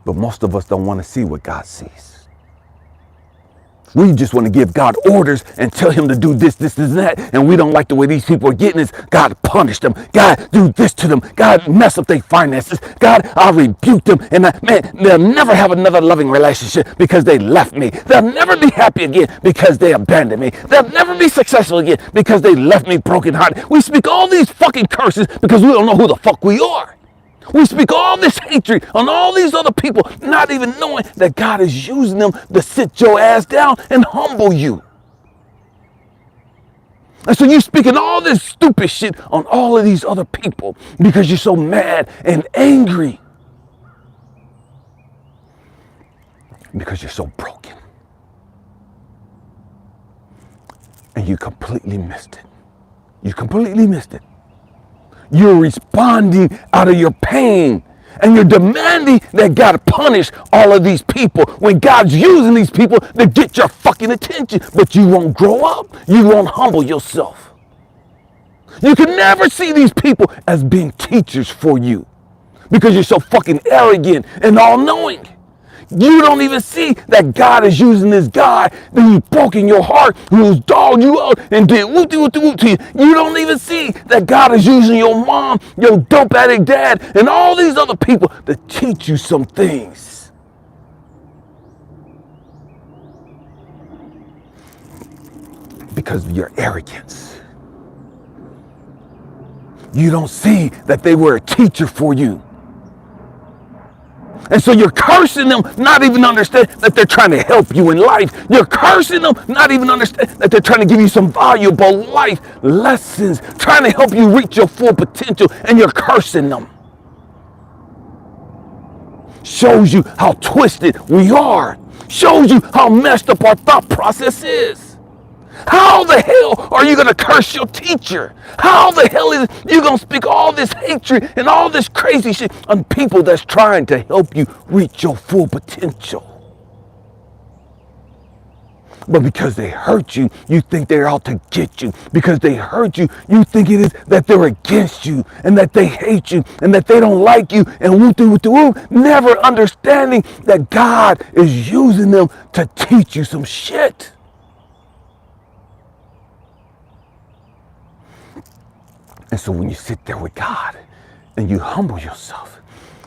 But most of us don't want to see what God sees. We just want to give God orders and tell him to do this, this, and that. And we don't like the way these people are getting this. God, punish them. God, do this to them. God, mess up their finances. God, I rebuke them. And man, they'll never have another loving relationship because they left me. They'll never be happy again because they abandoned me. They'll never be successful again because they left me brokenhearted. We speak all these fucking curses because we don't know who the fuck we are. We speak all this hatred on all these other people, not even knowing that God is using them to sit your ass down and humble you. And so you're speaking all this stupid shit on all of these other people because you're so mad and angry. Because you're so broken. And you completely missed it. You completely missed it. You're responding out of your pain and you're demanding that God punish all of these people when God's using these people to get your fucking attention. But you won't grow up. You won't humble yourself. You can never see these people as being teachers for you because you're so fucking arrogant and all-knowing. You don't even see that God is using this guy who's broken your heart, who's dogged you out and did whoop-de-whoop-de-whoop to you. You don't even see that God is using your mom, your dope addict dad, and all these other people to teach you some things. Because of your arrogance. You don't see that they were a teacher for you. And so you're cursing them, not even understand that they're trying to help you in life. You're cursing them, not even understand that they're trying to give you some valuable life lessons, trying to help you reach your full potential, and you're cursing them. Shows you how twisted we are. Shows you how messed up our thought process is. How the hell are you going to curse your teacher? How the hell is you going to speak all this hatred and all this crazy shit on people that's trying to help you reach your full potential? But because they hurt you, you think they're out to get you. Because they hurt you, you think it is that they're against you and that they hate you and that they don't like you and woo-doo-woo-doo, never understanding that God is using them to teach you some shit. And so when you sit there with God and you humble yourself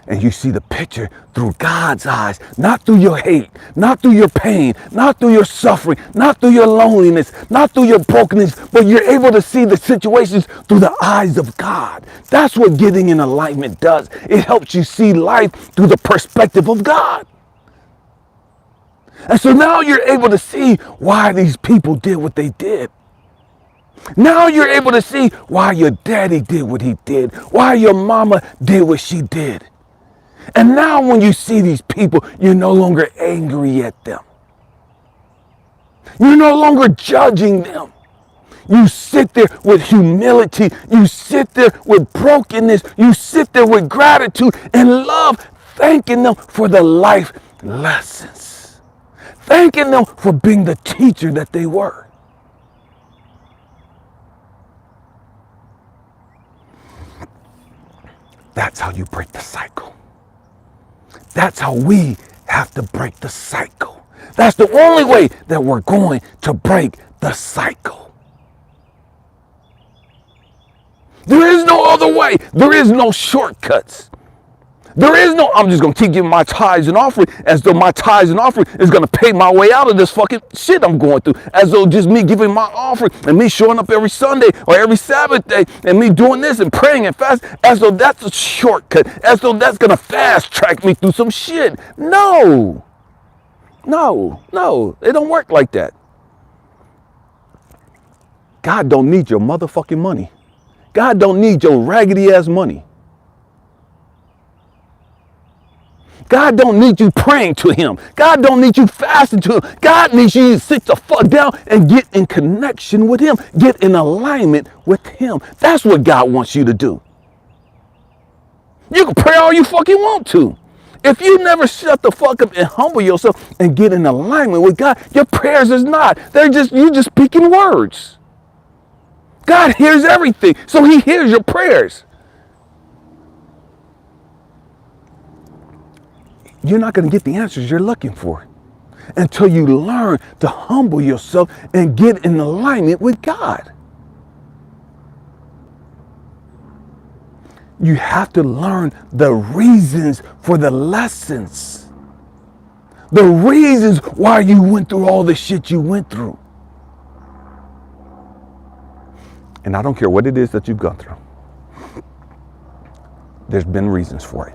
and you see the picture through God's eyes, not through your hate, not through your pain, not through your suffering, not through your loneliness, not through your brokenness, but you're able to see the situations through the eyes of God. That's what getting in alignment does. It helps you see life through the perspective of God. And so now you're able to see why these people did what they did. Now you're able to see why your daddy did what he did, why your mama did what she did. And now when you see these people, you're no longer angry at them. You're no longer judging them. You sit there with humility. You sit there with brokenness. You sit there with gratitude and love, thanking them for the life lessons. Thanking them for being the teacher that they were. That's how you break the cycle. That's how we have to break the cycle. That's the only way that we're going to break the cycle. There is no other way. There is no shortcuts. There is no, I'm just going to keep giving my tithes and offering as though my tithes and offering is going to pay my way out of this fucking shit I'm going through. As though just me giving my offering and me showing up every Sunday or every Sabbath day and me doing this and praying and fast, as though that's a shortcut, as though that's going to fast track me through some shit. No, it don't work like that. God don't need your motherfucking money. God don't need your raggedy ass money. God don't need you praying to him. God don't need you fasting to him. God needs you to sit the fuck down and get in connection with him. Get in alignment with him. That's what God wants you to do. You can pray all you fucking want to. If you never shut the fuck up and humble yourself and get in alignment with God, your prayers is not. You're just speaking words. God hears everything, so he hears your prayers. You're not going to get the answers you're looking for until you learn to humble yourself and get in alignment with God. You have to learn the reasons for the lessons. The reasons why you went through all the shit you went through. And I don't care what it is that you've gone through. There's been reasons for it.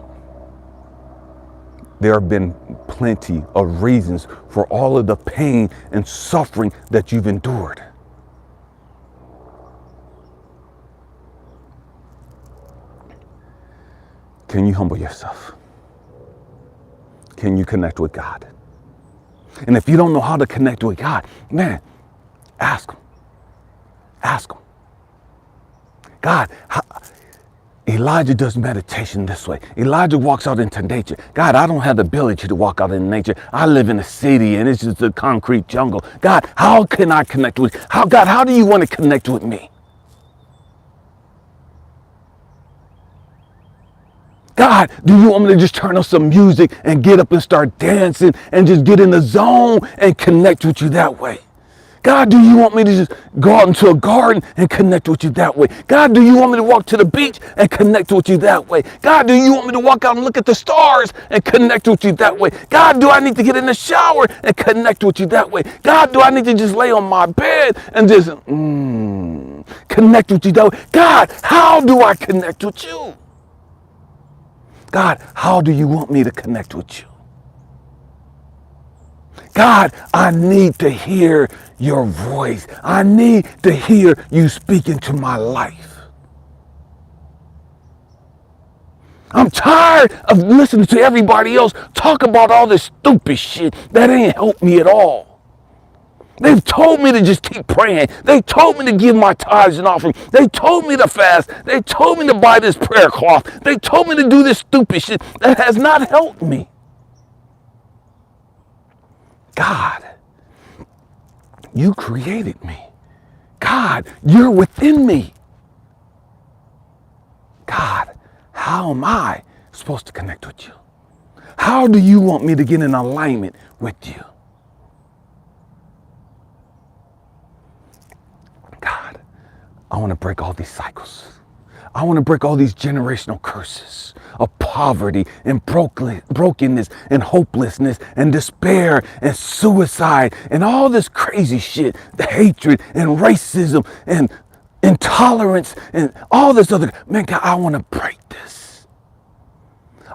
There have been plenty of reasons for all of the pain and suffering that you've endured. Can you humble yourself? Can you connect with God? And if you don't know how to connect with God, man, ask him. Ask him. God, Elijah does meditation this way. Elijah walks out into nature. God, I don't have the ability to walk out in nature. I live in a city and it's just a concrete jungle. God, how can I connect with you? God, how do you want to connect with me? God, do you want me to just turn on some music and get up and start dancing and just get in the zone and connect with you that way? God, do you want me to just go out into a garden and connect with you that way? God, do you want me to walk to the beach and connect with you that way? God, do you want me to walk out and look at the stars and connect with you that way? God, do I need to get in the shower and connect with you that way? God, do I need to just lay on my bed and just connect with you that way? God, how do I connect with you? God, how do you want me to connect with you? God, I need to hear your voice. I need to hear you speak into my life. I'm tired of listening to everybody else talk about all this stupid shit that ain't helped me at all. They've told me to just keep praying. They told me to give my tithes and offering. They told me to fast. They told me to buy this prayer cloth. They told me to do this stupid shit that has not helped me. God, you created me. God, you're within me. God, how am I supposed to connect with you? How do you want me to get in alignment with you? God, I want to break all these cycles. I want to break all these generational curses of poverty and brokenness and hopelessness and despair and suicide and all this crazy shit, the hatred and racism and intolerance and all this other. Man, God, I want to break this.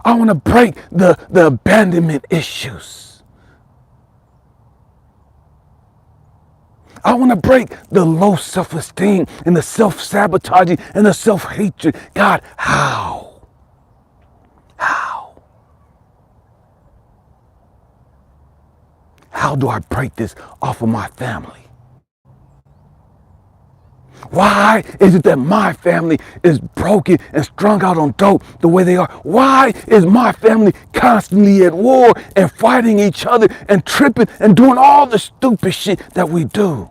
I want to break the abandonment issues. I want to break the low self-esteem and the self-sabotaging and the self-hatred. God, how? How? How do I break this off of my family? Why is it that my family is broken and strung out on dope the way they are? Why is my family constantly at war and fighting each other and tripping and doing all the stupid shit that we do?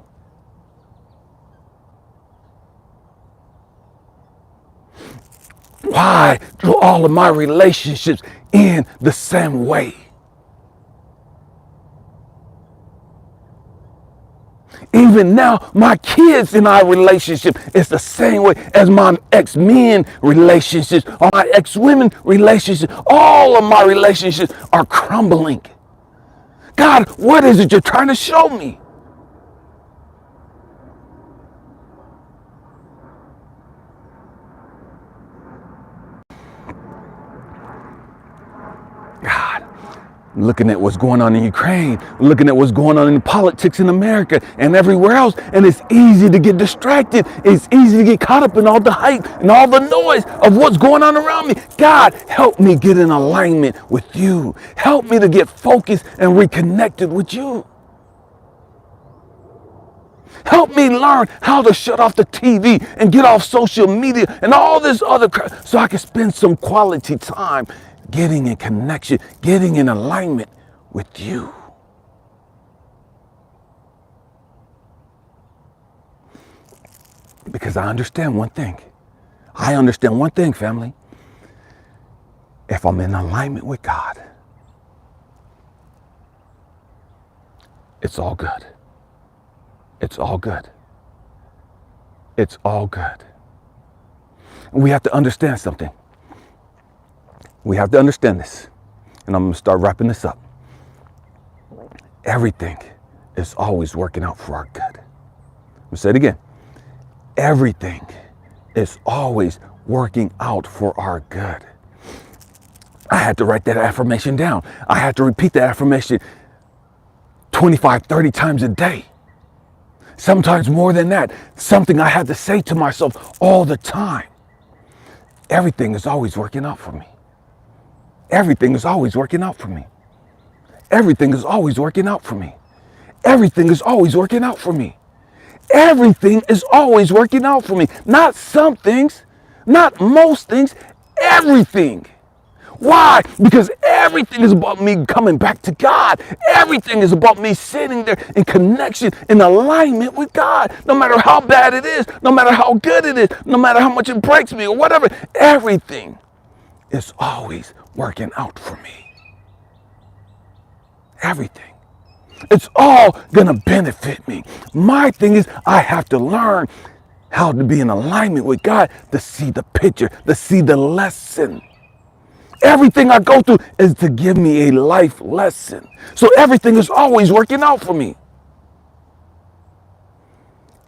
Why do all of my relationships end the same way? Even now, my kids and I relationship is the same way as my ex-men relationships or my ex-women relationships. All of my relationships are crumbling. God, what is it you're trying to show me? God, looking at what's going on in Ukraine, looking at what's going on in politics in America and everywhere else, and it's easy to get distracted. It's easy to get caught up in all the hype and all the noise of what's going on around me. God, help me get in alignment with you. Help me to get focused and reconnected with you. Help me learn how to shut off the TV and get off social media and all this other crap so I can spend some quality time getting in connection, getting in alignment with you. Because I understand one thing. I understand one thing, family. If I'm in alignment with God, it's all good. It's all good. It's all good. And we have to understand something. We have to understand this. And I'm going to start wrapping this up. Everything is always working out for our good. Let me say it again. Everything is always working out for our good. I had to write that affirmation down. I had to repeat the affirmation 25, 30 times a day. Sometimes more than that. Something I had to say to myself all the time. Everything is always working out for me. Everything is always working out for me. Everything is always working out for me. Everything is always working out for me. Everything is always working out for me. Not some things, not most things, everything. Why? Because everything is about me coming back to God. Everything is about me sitting there in connection, in alignment with God. No matter how bad it is, no matter how good it is, no matter how much it breaks me or whatever, everything is always working out for me. Everything. It's all gonna benefit me. My thing is I have to learn how to be in alignment with God to see the picture, to see the lesson. Everything I go through is to give me a life lesson. So everything is always working out for me.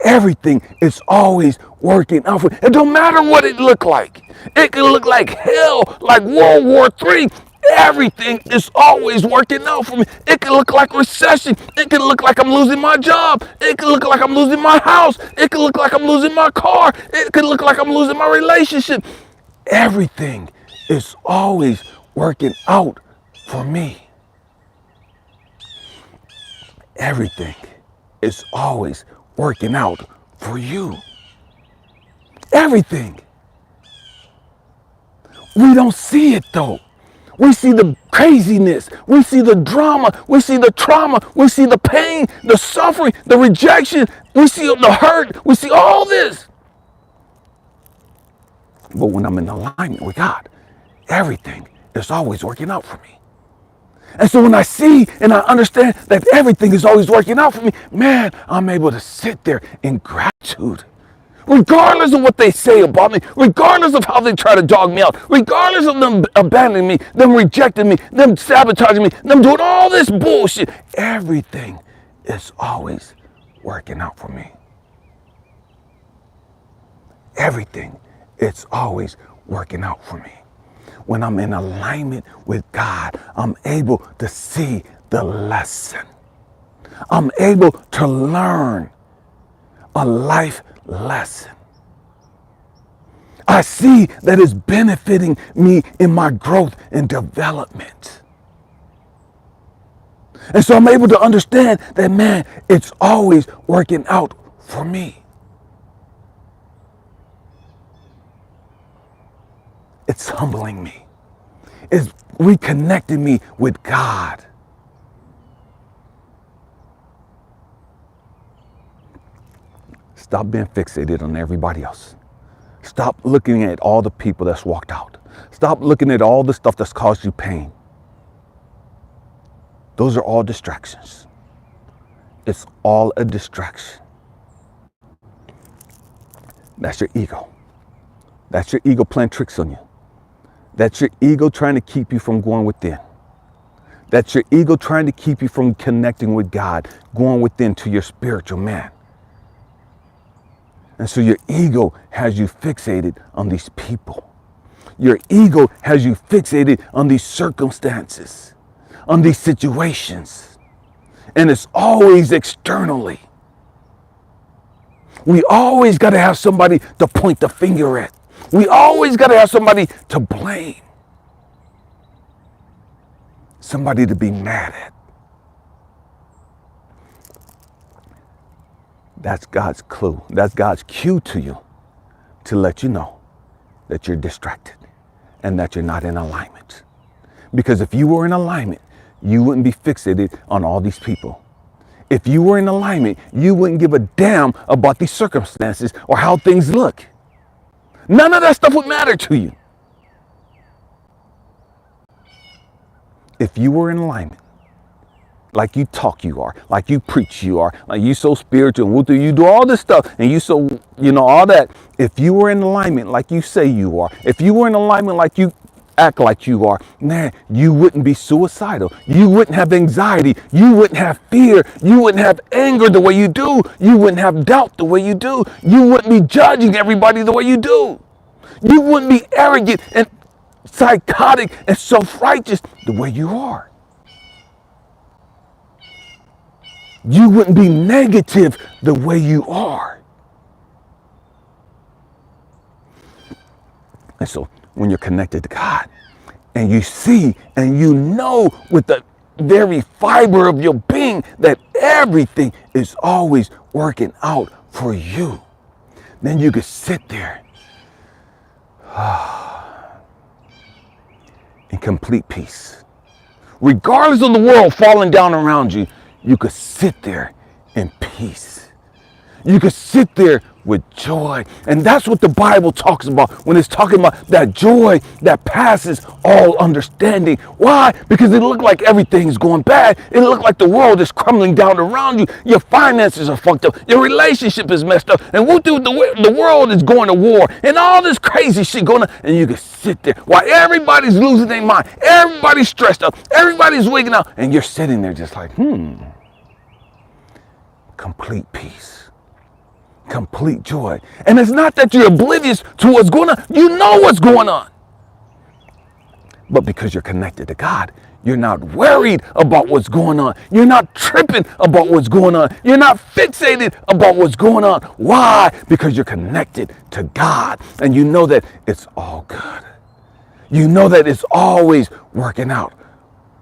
Everything is always working out for me. It don't matter what it look like. It can look like hell, like World War III. Everything is always working out for me. It can look like recession. It can look like I'm losing my job. It can look like I'm losing my house. It can look like I'm losing my car. It can look like I'm losing my relationship. Everything is always working out for me. Everything is always working out for you. Everything. We don't see it though. We see the craziness. We see the drama. We see the trauma. We see the pain, the suffering, the rejection. We see the hurt. We see all this. But when I'm in alignment with God, everything is always working out for me. And so when I see and I understand that everything is always working out for me, man, I'm able to sit there in gratitude Regardless of what they say about me, regardless of how they try to dog me out, regardless of them abandoning me, them rejecting me, them sabotaging me, them doing all this bullshit, everything is always working out for me. Everything is always working out for me. When I'm in alignment with God, I'm able to see the lesson. I'm able to learn a life lesson. I see that it's benefiting me in my growth and development. And so I'm able to understand that, man, it's always working out for me. It's humbling me. It's reconnecting me with God. Stop being fixated on everybody else. Stop looking at all the people that's walked out. Stop looking at all the stuff that's caused you pain. Those are all distractions. It's all a distraction. That's your ego. That's your ego playing tricks on you. That's your ego trying to keep you from going within. That's your ego trying to keep you from connecting with God, going within to your spiritual man. And so your ego has you fixated on these people. Your ego has you fixated on these circumstances, on these situations. And it's always externally. We always got to have somebody to point the finger at. We always got to have somebody to blame. Somebody to be mad at. That's God's clue. That's God's cue to you to let you know that you're distracted and that you're not in alignment. Because if you were in alignment, you wouldn't be fixated on all these people. If you were in alignment, you wouldn't give a damn about these circumstances or how things look. None of that stuff would matter to you. If you were in alignment, like you talk you are, like you preach you are, like you so spiritual, you do all this stuff, and you so, all that. If you were in alignment like you say you are, if you were in alignment like you act like you are, man, you wouldn't be suicidal. You wouldn't have anxiety. You wouldn't have fear. You wouldn't have anger the way you do. You wouldn't have doubt the way you do. You wouldn't be judging everybody the way you do. You wouldn't be arrogant and psychotic and self-righteous the way you are. You wouldn't be negative the way you are. And so when you're connected to God and you see and you know with the very fiber of your being that everything is always working out for you, then you could sit there in complete peace. Regardless of the world falling down around you, you could sit there in peace. You could sit there with joy. And that's what the Bible talks about when it's talking about that joy that passes all understanding. Why? Because it looked like everything's going bad. It looked like the world is crumbling down around you. Your finances are fucked up. Your relationship is messed up. And the world is going to war. And all this crazy shit going on. And you can sit there while everybody's losing their mind. Everybody's stressed out. Everybody's wigging out. And you're sitting there just like, complete peace. Complete joy. And it's not that you're oblivious to what's going on. You know what's going on. But because you're connected to God, you're not worried about what's going on. You're not tripping about what's going on. You're not fixated about what's going on. Why? Because you're connected to God. And you know that it's all good. You know that it's always working out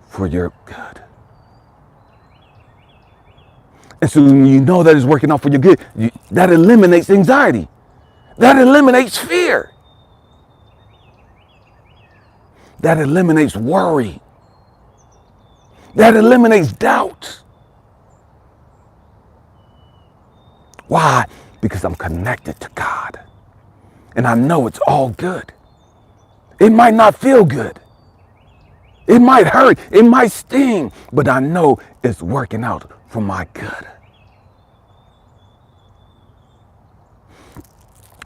for your good. And so when you know that it's working out for your good, that eliminates anxiety. That eliminates fear. That eliminates worry. That eliminates doubt. Why? Because I'm connected to God. And I know it's all good. It might not feel good. It might hurt. It might sting. But I know it's working out for my good.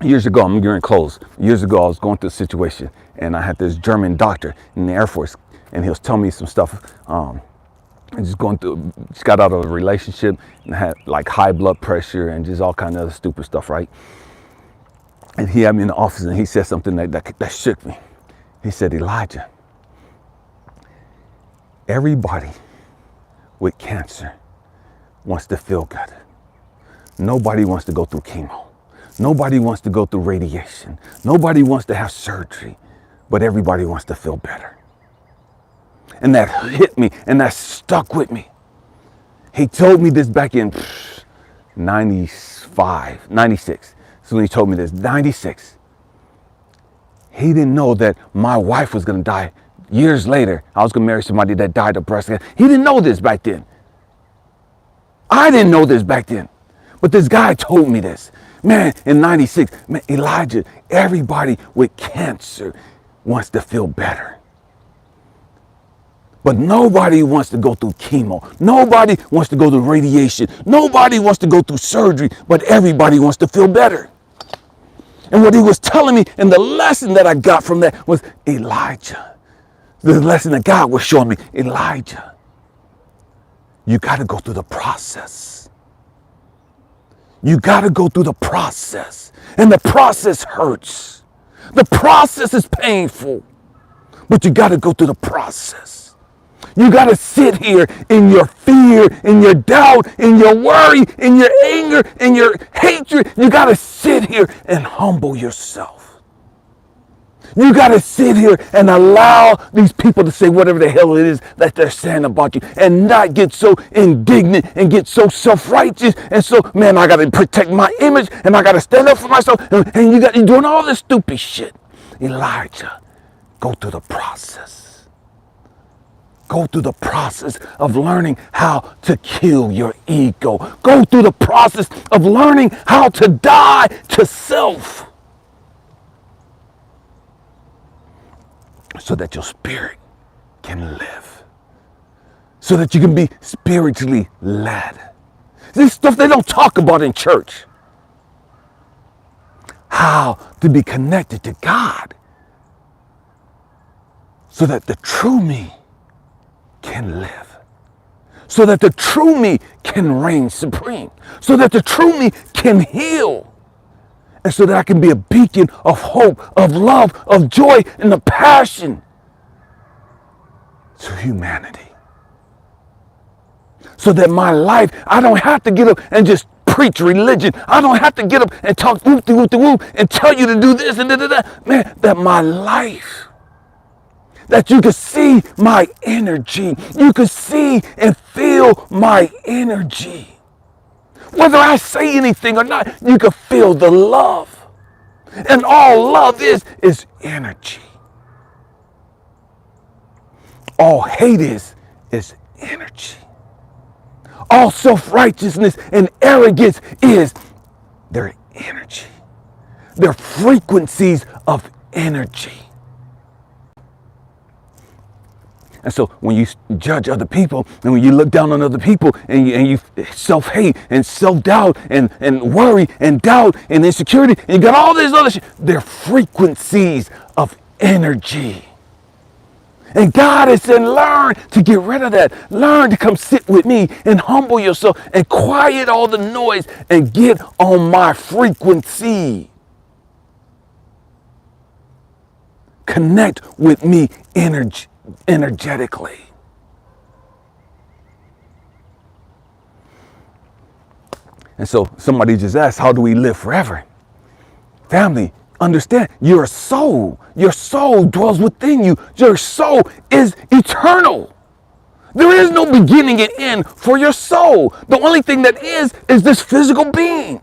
Years ago, I'm getting close. Years ago, I was going through a situation, and I had this German doctor in the Air Force, and he was telling me some stuff. Just got out of a relationship and had like high blood pressure and just all kind of other stupid stuff, right? And he had me in the office, and he said something that shook me. He said, Elijah, everybody with cancer wants to feel good. Nobody wants to go through chemo. Nobody wants to go through radiation. Nobody wants to have surgery, but everybody wants to feel better. And that hit me, and that stuck with me. He told me this back in 95, 96. So when he told me this, 96. He didn't know that my wife was going to die years later. I was going to marry somebody that died of breast cancer. He didn't know this back then. I didn't know this back then. But this guy told me this. Man, in 96, man, Elijah, everybody with cancer wants to feel better. But nobody wants to go through chemo. Nobody wants to go through radiation. Nobody wants to go through surgery, but everybody wants to feel better. And what he was telling me, and the lesson that I got from that was, Elijah, the lesson that God was showing me, Elijah, you got to go through the process. You got to go through the process. And the process hurts. The process is painful. But you got to go through the process. You got to sit here in your fear, in your doubt, in your worry, in your anger, in your hatred. You got to sit here and humble yourself. You got to sit here and allow these people to say whatever the hell it is that they're saying about you, and not get so indignant and get so self-righteous. And so, man, I got to protect my image, and I got to stand up for myself. And you're doing all this stupid shit. Elijah, go through the process. Go through the process of learning how to kill your ego. Go through the process of learning how to die to self, so that your spirit can live, so that you can be spiritually led. This stuff they don't talk about in church. How to be connected to God, so that the true me can live, so that the true me can reign supreme, so that the true me can heal, and so that I can be a beacon of hope, of love, of joy, and of passion to humanity. So that my life, I don't have to get up and just preach religion. I don't have to get up and talk whoop-de-whoop-de-whoop and tell you to do this and da-da-da. Man, that my life, that you can see my energy. You can see and feel my energy. Whether I say anything or not, you can feel the love. And all love is energy. All hate is energy. All self-righteousness and arrogance is their energy. Their frequencies of energy. And so when you judge other people, and when you look down on other people, and you self-hate and self-doubt and worry and doubt and insecurity, and you got all this other shit, they're frequencies of energy. And God is saying, learn to get rid of that. Learn to come sit with me and humble yourself and quiet all the noise and get on my frequency. Connect with me energetically. And so somebody just asked, how do we live forever? Family, understand, you're a soul. Your soul dwells within you. Your soul is eternal. There is no beginning and end for your soul. The only thing that is this physical being.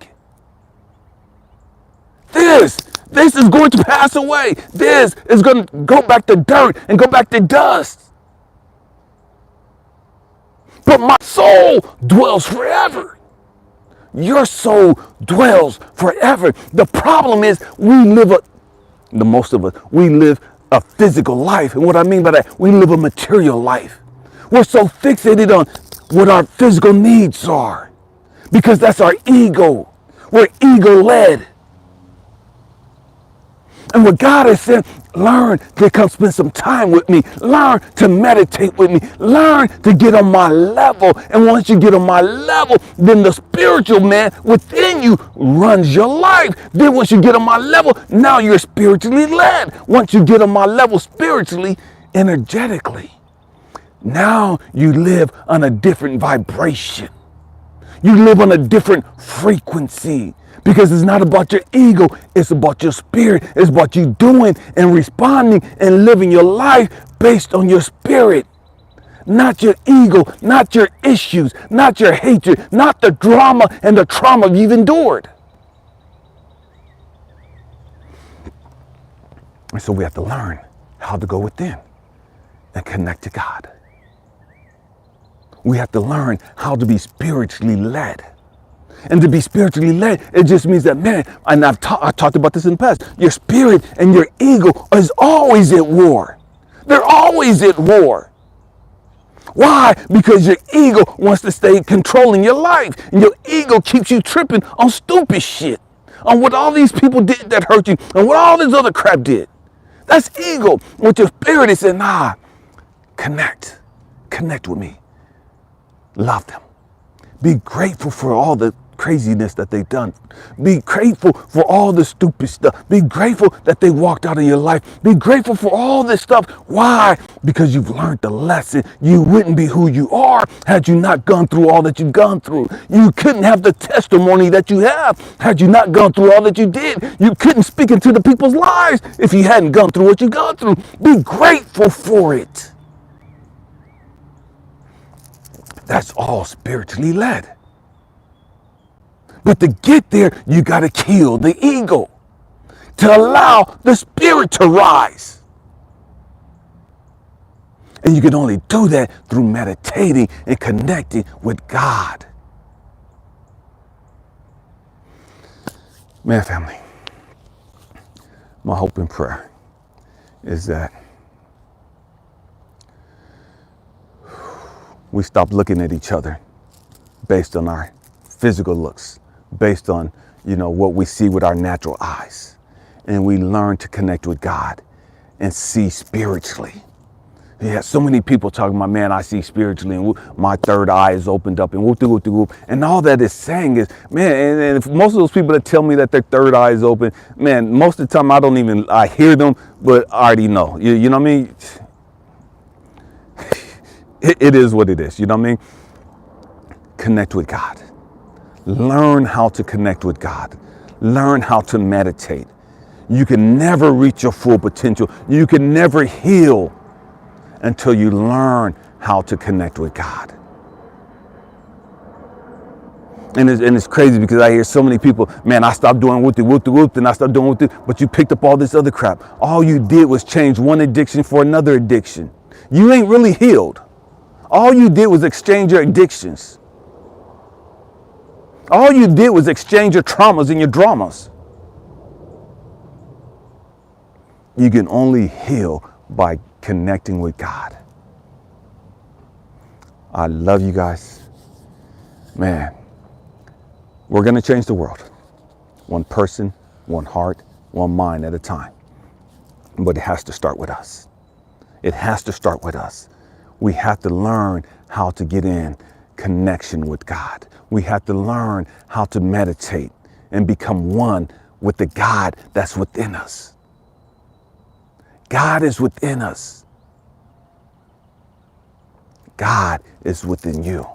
This is going to pass away. This is going to go back to dirt and go back to dust. But my soul dwells forever. Your soul dwells forever. The problem is we live a physical life. And what I mean by that, we live a material life. We're so fixated on what our physical needs are because that's our ego. We're ego-led. And what God has said, learn to come spend some time with me. Learn to meditate with me. Learn to get on my level. And once you get on my level, then the spiritual man within you runs your life. Then once you get on my level, now you're spiritually led. Once you get on my level spiritually, energetically, now you live on a different vibration. You live on a different frequency, because it's not about your ego, it's about your spirit. It's about you doing and responding and living your life based on your spirit. Not your ego, not your issues, not your hatred, not the drama and the trauma you've endured. And so we have to learn how to go within and connect to God. We have to learn how to be spiritually led. And to be spiritually led, it just means that, man, and I talked about this in the past, your spirit and your ego is always at war. They're always at war. Why? Because your ego wants to stay controlling your life. And your ego keeps you tripping on stupid shit, on what all these people did that hurt you, and what all this other crap did. That's ego. With your spirit, it said, nah, connect with me. Love them. Be grateful for all the craziness that they've done. Be grateful for all the stupid stuff. Be grateful that they walked out of your life. Be grateful for all this stuff. Why? Because you've learned the lesson. You wouldn't be who you are had you not gone through all that you've gone through. You couldn't have the testimony that you have had you not gone through all that you did. You couldn't speak into the people's lives if you hadn't gone through what you've gone through. Be grateful for it. That's all spiritually led. But to get there, you got to kill the ego to allow the spirit to rise. And you can only do that through meditating and connecting with God. Man, family, my hope and prayer is that we stop looking at each other based on our physical looks, based on, what we see with our natural eyes. And we learn to connect with God and see spiritually. Yeah, so many people talking about, man, I see spiritually and my third eye is opened up and whoop. And all that is saying is, man, and if most of those people that tell me that their third eye is open, man, most of the time I hear them, but I already know. You know what I mean? It is what it is. You know what I mean? Connect with God. Learn how to connect with God. Learn how to meditate. You can never reach your full potential. You can never heal until you learn how to connect with God. And it's crazy because I hear so many people, man, I stopped doing whoop, and I stopped doing whoop, but you picked up all this other crap. All you did was change one addiction for another addiction. You ain't really healed. All you did was exchange your addictions. All you did was exchange your traumas and your dramas. You can only heal by connecting with God. I love you guys. Man, we're going to change the world. One person, one heart, one mind at a time. But it has to start with us. It has to start with us. We have to learn how to get in connection with God. We have to learn how to meditate and become one with the God that's within us. God is within us. God is within you.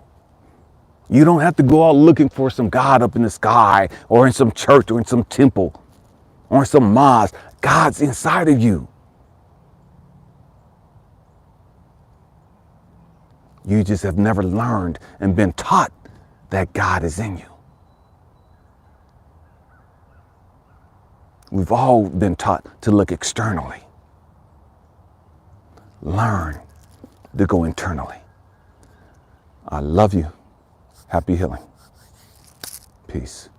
You don't have to go out looking for some God up in the sky or in some church or in some temple or in some mosque. God's inside of you. You just have never learned and been taught that God is in you. We've all been taught to look externally. Learn to go internally. I love you. Happy healing. Peace.